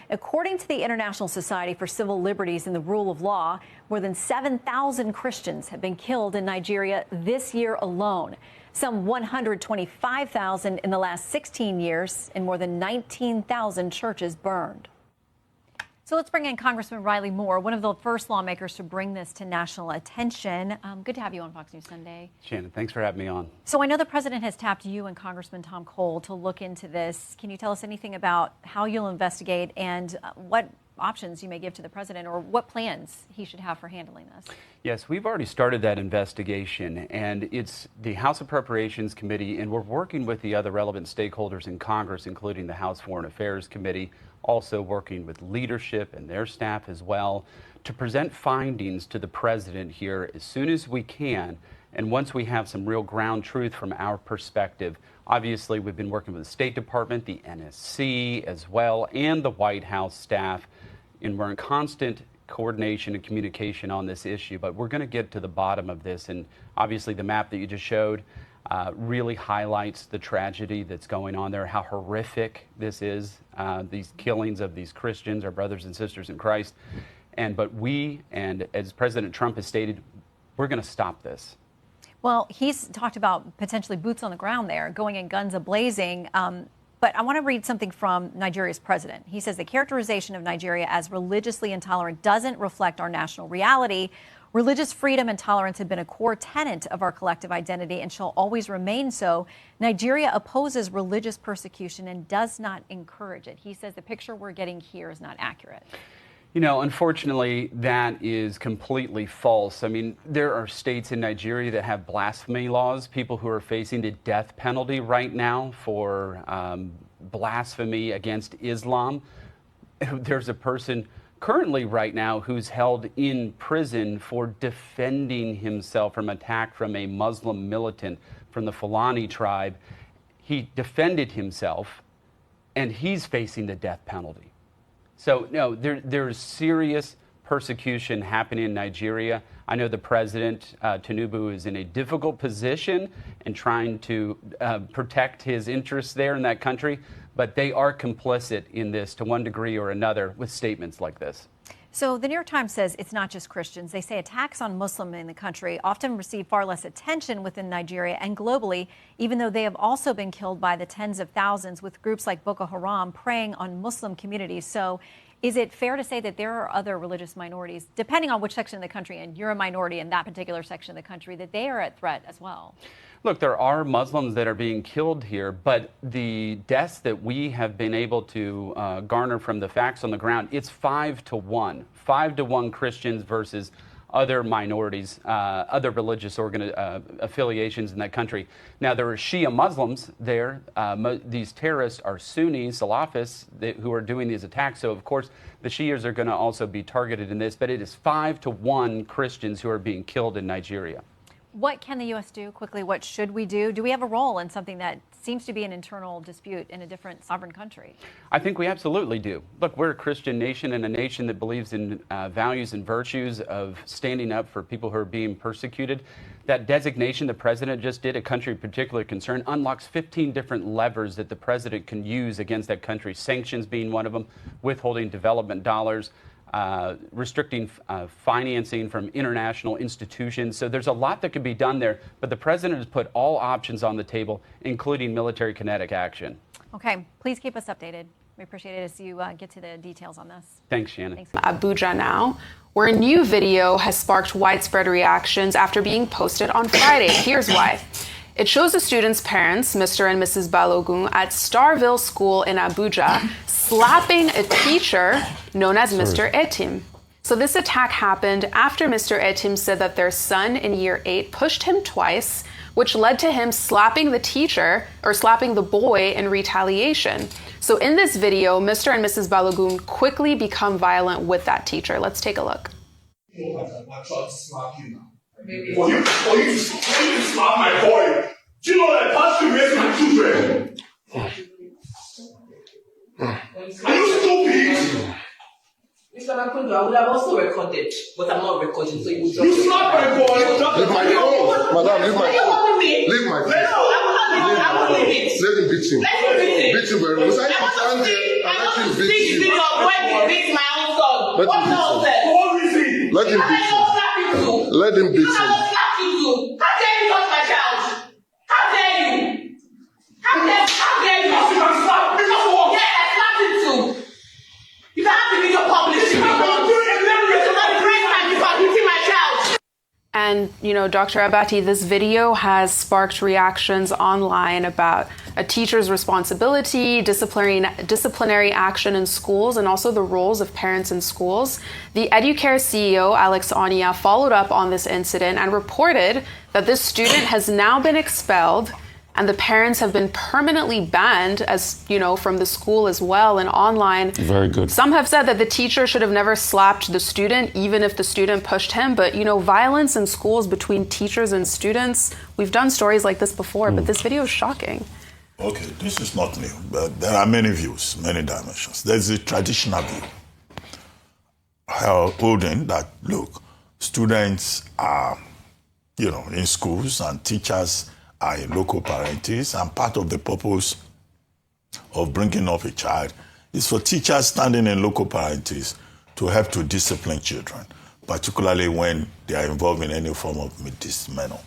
According to the International Society for Civil Liberties and the Rule of Law, more than 7,000 Christians have been killed in Nigeria this year alone, some 125,000 in the last 16 years, and more than 19,000 churches burned. So So let's bring in Congressman Riley Moore, one of the first lawmakers to bring this to national attention. Good to have you on Fox News Sunday. Shannon, thanks for having me on. So I know the president has tapped you and Congressman Tom Cole to look into this. Can you tell us anything about how you'll investigate and what options you may give to the president, or what plans he should have for handling this? Yes, we've already started that investigation, and it's the House Appropriations Committee, and we're working with the other relevant stakeholders in Congress, including the House Foreign Affairs Committee, also working with leadership and their staff as well, to present findings to the president here as soon as we can. And once we have some real ground truth from our perspective, obviously we've been working with the State Department, the NSC as well, and the White House staff, and we're in constant coordination and communication on this issue. But we're going to get to the bottom of this, and obviously the map that you just showed really highlights the tragedy that's going on there, how horrific this is, these killings of these Christians, our brothers and sisters in Christ. But we, and as President Trump has stated, we're going to stop this. Well, he's talked about potentially boots on the ground there, going in guns a-blazing. But I want to read something from Nigeria's president. He says the characterization of Nigeria as religiously intolerant doesn't reflect our national reality. Religious freedom and tolerance have been a core tenet of our collective identity and shall always remain so. Nigeria opposes religious persecution and does not encourage it. He says the picture we're getting here is not accurate. You know, unfortunately, that is completely false. I mean, there are states in Nigeria that have blasphemy laws, people who are facing the death penalty right now for blasphemy against Islam. There's a person currently right now who's held in prison for defending himself from attack from a Muslim militant from the Fulani tribe. He defended himself, and he's facing the death penalty. So, no, there's serious persecution happening in Nigeria. I know the president, Tinubu, is in a difficult position in trying to protect his interests there in that country, but they are complicit in this to one degree or another with statements like this. So the New York Times says it's not just Christians. They say attacks on Muslims in the country often receive far less attention within Nigeria and globally, even though they have also been killed by the tens of thousands, with groups like Boko Haram preying on Muslim communities. So is it fair to say that there are other religious minorities, depending on which section of the country, and you're a minority in that particular section of the country, that they are at threat as well? Look, there are Muslims that are being killed here, but the deaths that we have been able to garner from the facts on the ground, it's 5 to 1. 5 to 1 Christians versus other minorities, other religious affiliations in that country. Now, there are Shia Muslims there. These terrorists are Sunni Salafists who are doing these attacks. So, of course, the Shias are going to also be targeted in this. But it is 5 to 1 Christians who are being killed in Nigeria. What can the U.S. do quickly? What should we do? Do we have a role in something that seems to be an internal dispute in a different sovereign country? I think we absolutely do. Look, we're a Christian nation and a nation that believes in values and virtues of standing up for people who are being persecuted. That designation the president just did, a country of particular concern, unlocks 15 different levers that the president can use against that country, sanctions being one of them, withholding development dollars, restricting financing from international institutions. So there's a lot that could be done there, but the president has put all options on the table, including military kinetic action. Okay, please keep us updated. We appreciate it as you get to the details on this. Thanks, Shannon. Thanks. Abuja now, where a new video has sparked widespread reactions after being posted on Friday. Here's why. It shows the students' parents, Mr. and Mrs. Balogun, at Starville School in Abuja, slapping a teacher known as Mr. Etim. So this attack happened after Mr. Etim said that their son in year 8 pushed him twice, which led to him slapping the teacher, or slapping the boy, in retaliation. So in this video, Mr. and Mrs. Balogun quickly become violent with that teacher. Let's take a look. For you to slap my boy, do you know that pastor raised my children? Are you stupid? Mr. Makundu, I would have also recorded, but I'm not recording, so you will drop You slapped my boy. Leave my phone. Madam, leave my phone. Leave my phone. No, I will not leave it. Let him beat you. Let him beat him. Beat you very much. I want to see the video of when he beats my own son. What's nonsense? What is it? Let him beat you. Let him beat him. How dare you touch my child? How dare you? How dare you? You can slap because what? Yeah, I slapped him too. You can have the video published. And, Dr. Abati, this video has sparked reactions online about a teacher's responsibility, disciplinary action in schools, and also the roles of parents in schools. The Educare CEO, Alex Ania, followed up on this incident and reported that this student has now been expelled and the parents have been permanently banned, from the school as well and online. Very good. Some have said that the teacher should have never slapped the student, even if the student pushed him. But, violence in schools between teachers and students, we've done stories like this before, but this video is shocking. Okay, this is not new, but there are many views, many dimensions. There's a traditional view holding that, look, students are, in schools and teachers are in local parentage, and part of the purpose of bringing up a child is for teachers standing in local parentage to help to discipline children, particularly when they are involved in any form of misdemeanor.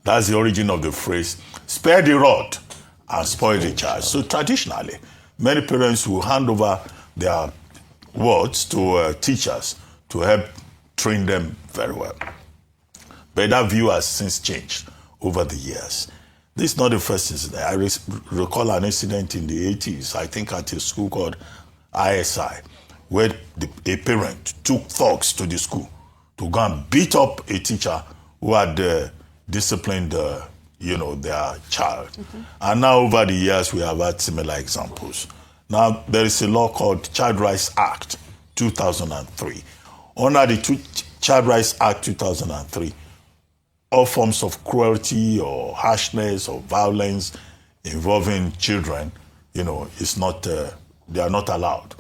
That's the origin of the phrase, spare the rod and spoil the child. So traditionally, many parents will hand over their words to teachers to help train them very well. But that view has since changed over the years. This is not the first incident. I recall an incident in the 80s, I think at a school called ISI, where a parent took thugs to the school to go and beat up a teacher who had disciplined their child. Mm-hmm. And now over the years, we have had similar examples. Now, there is a law called Child Rights Act 2003. Under the Child Rights Act 2003, all forms of cruelty or harshness or violence involving children, is not, they are not allowed.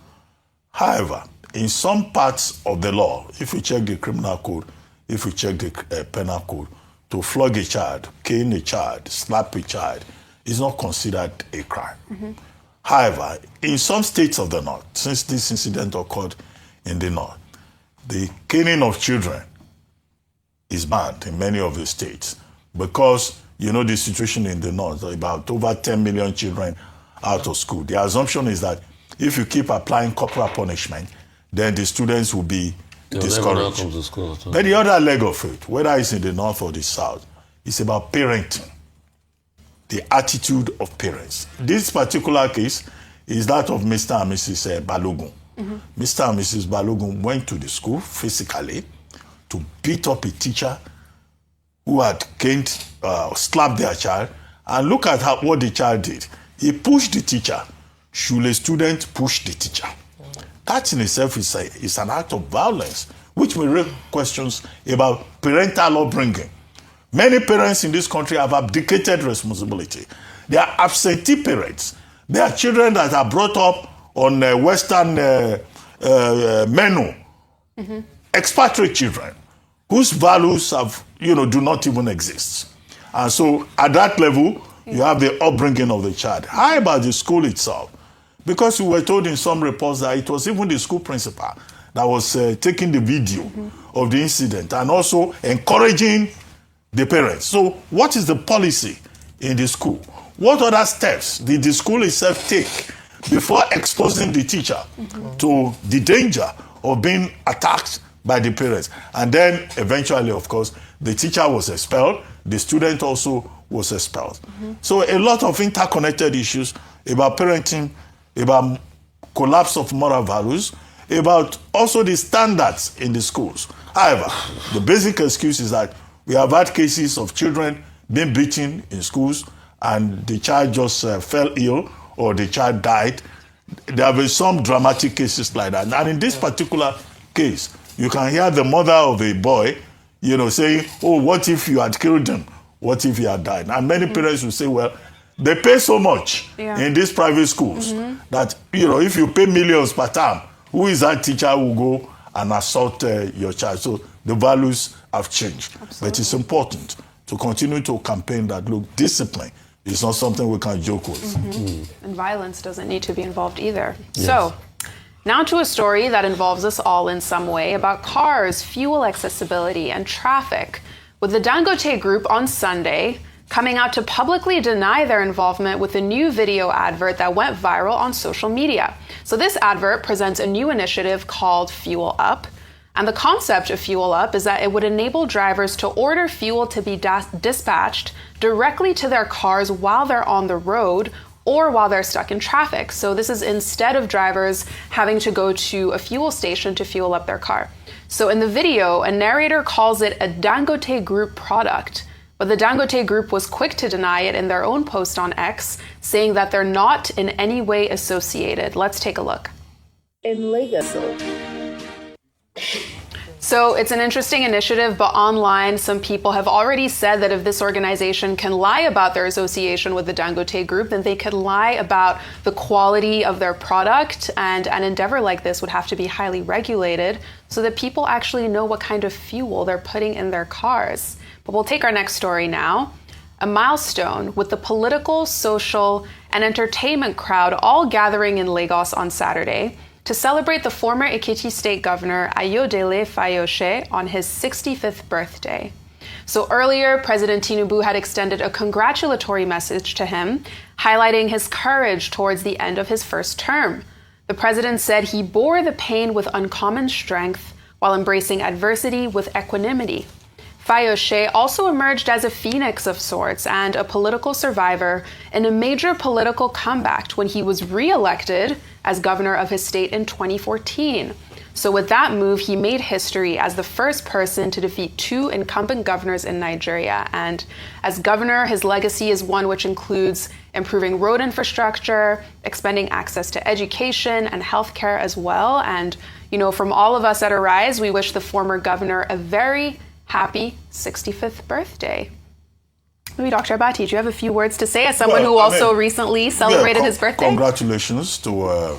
However, in some parts of the law, if you check the criminal code, if you check the penal code, to flog a child, cane a child, slap a child is not considered a crime. Mm-hmm. However, in some states of the North, since this incident occurred in the North, the caning of children is banned in many of the states because, the situation in the North, about over 10 million children out of school. The assumption is that if you keep applying corporal punishment, then the students will be discouraged. Come to school, but the other leg of it, whether it's in the North or the South, is about parenting, the attitude of parents. This particular case is that of Mr. and Mrs. Balogun. Mm-hmm. Mr. and Mrs. Balogun went to the school physically to beat up a teacher who had slapped their child. And look at what the child did. He pushed the teacher. Should a student push the teacher? That in itself is an act of violence, which may raise questions about parental upbringing. Many parents in this country have abdicated responsibility. They are absentee parents. They are children that are brought up on a Western menu. Mm-hmm. Expatriate children whose values do not even exist. And so at that level, you have the upbringing of the child. How about the school itself? Because we were told in some reports that it was even the school principal that was taking the video of the incident and also encouraging the parents. So what is the policy in the school? What other steps did the school itself take before exposing the teacher to the danger of being attacked by the parents? And then eventually, of course, the teacher was expelled. The student also was expelled. So a lot of interconnected issues about parenting, about collapse of moral values, about also the standards in the schools. However, the basic excuse is that we have had cases of children being beaten in schools and the child just fell ill or the child died. There have been some dramatic cases like that. And in this particular case, you can hear the mother of a boy, saying, oh, what if you had killed him? What if he had died? And many parents will say, well, they pay so much in these private schools that, if you pay millions per term, who is that teacher who will go and assault your child? So the values have changed. Absolutely. But it's important to continue to campaign that, look, discipline is not something we can joke with. And violence doesn't need to be involved either. Yes. So, now to a story that involves us all in some way about cars, fuel accessibility, and traffic, with the Dangote Group on Sunday coming out to publicly deny their involvement with a new video advert that went viral on social media. So this advert presents a new initiative called Fuel Up, And the concept of Fuel Up is that it would enable drivers to order fuel to be dispatched directly to their cars while they're on the road or while they're stuck in traffic. So this is instead of drivers having to go to a fuel station to fuel up their car. So in the video, a narrator calls it a Dangote Group product, but the Dangote Group was quick to deny it in their own post on X, saying that they're not in any way associated. Let's take a look. In Lagos. So it's an interesting initiative, but online, some people have already said that if this organization can lie about their association with the Dangote Group, then they could lie about the quality of their product, and an endeavor like this would have to be highly regulated so that people actually know what kind of fuel they're putting in their cars. But we'll take our next story now. A milestone with the political, social, and entertainment crowd all gathering in Lagos on Saturday to celebrate the former Ekiti State Governor Ayodele Fayose on his 65th birthday. So earlier, President Tinubu had extended a congratulatory message to him, highlighting his courage towards the end of his first term. The president said he bore the pain with uncommon strength while embracing adversity with equanimity. Fayose also emerged as a phoenix of sorts and a political survivor in a major political comeback when he was re-elected as governor of his state in 2014. So with that move, he made history as the first person to defeat 2 incumbent governors in Nigeria. And as governor, his legacy is one which includes improving road infrastructure, expanding access to education and healthcare as well. And, you know, from all of us at Arise, we wish the former governor a very happy 65th birthday. Maybe Dr. Abati, do you have a few words to say as someone who also recently celebrated his birthday? Congratulations to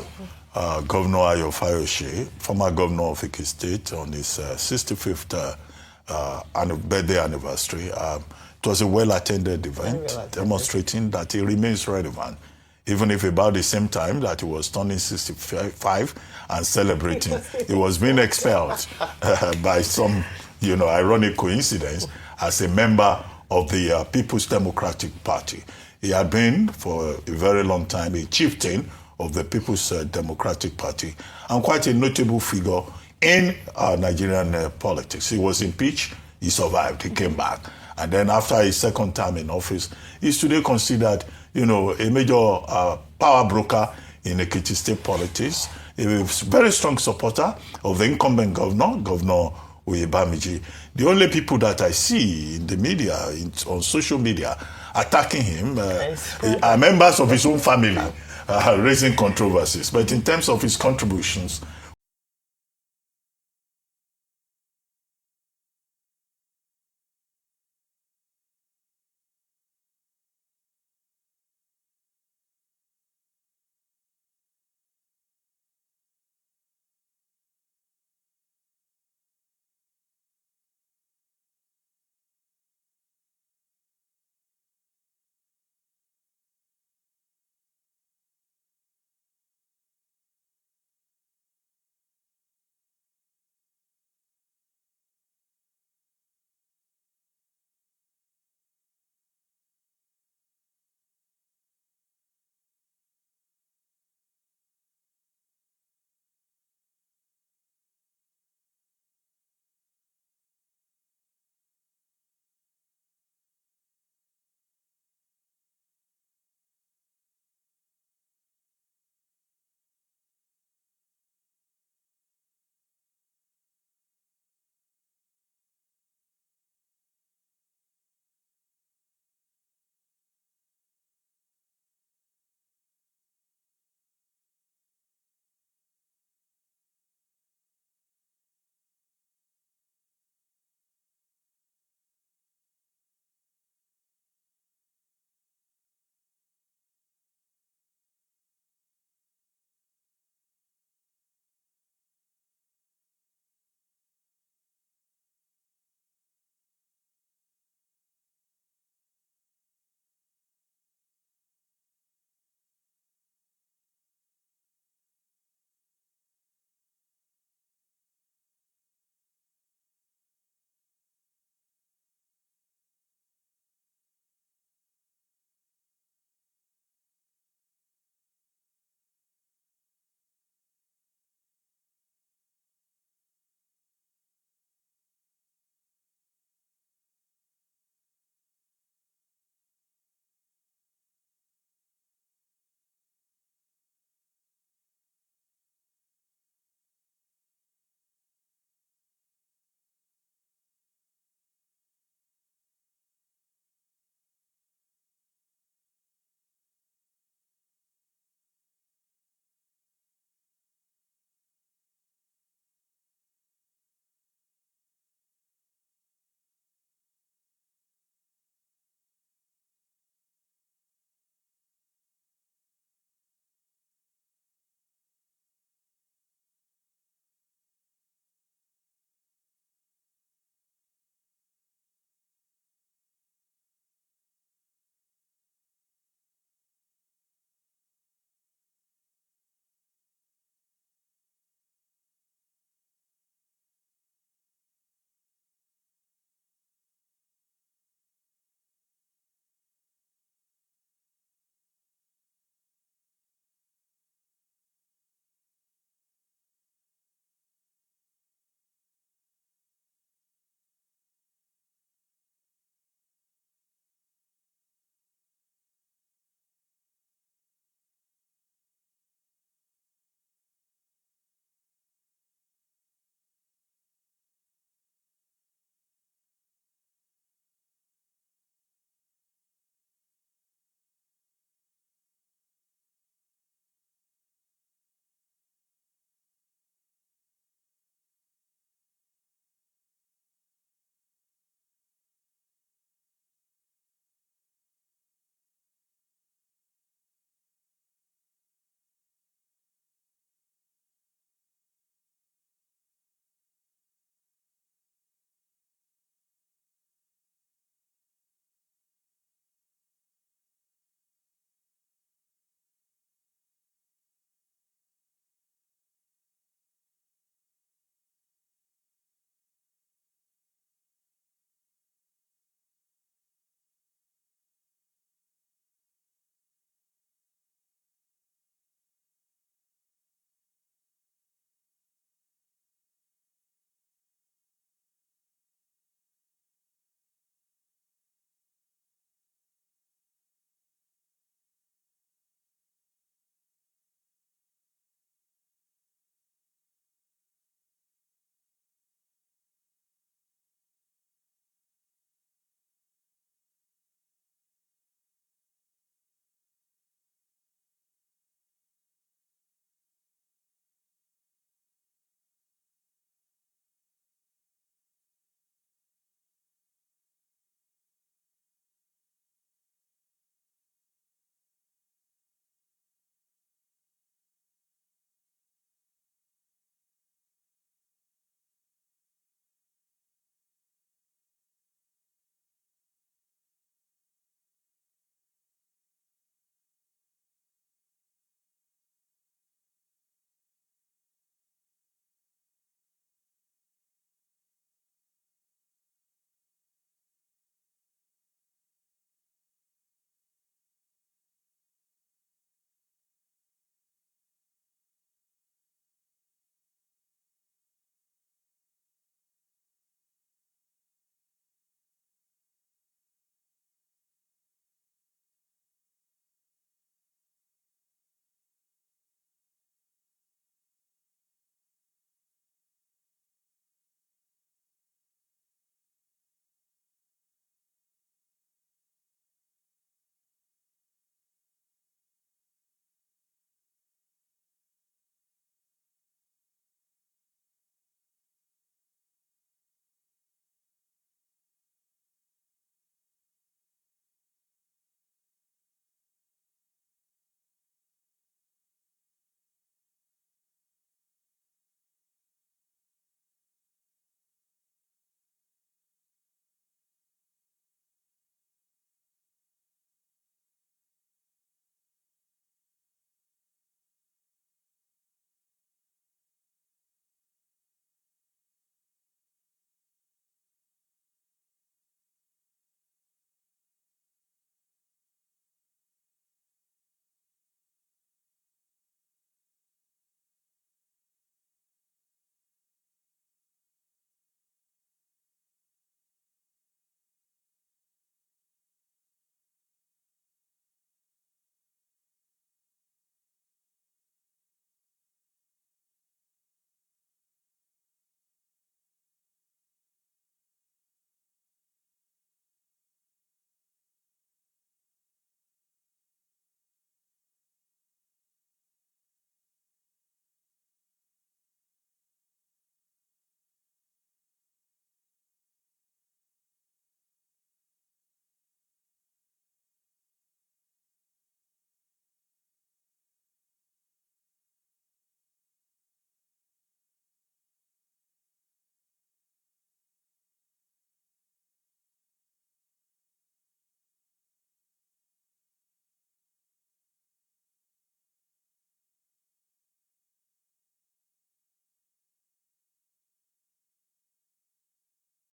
Governor Ayo Fayose, former governor of Ekiti State, on his 65th birthday anniversary. It was a well-attended event, demonstrating that he remains relevant, even if about the same time that he was turning 65 and celebrating, he was being expelled by some, you know, ironic coincidence as a member of the People's Democratic Party. He had been, for a very long time, a chieftain of the People's Democratic Party and quite a notable figure in Nigerian politics. He was impeached, he survived, he came back. And then after his second term in office, he's today considered, you know, a major power broker in Ekiti State politics, a very strong supporter of the incumbent governor, Governor Oyebamiji. The only people that I see in the media, on social media, attacking him are members of his own family, raising controversies. But in terms of his contributions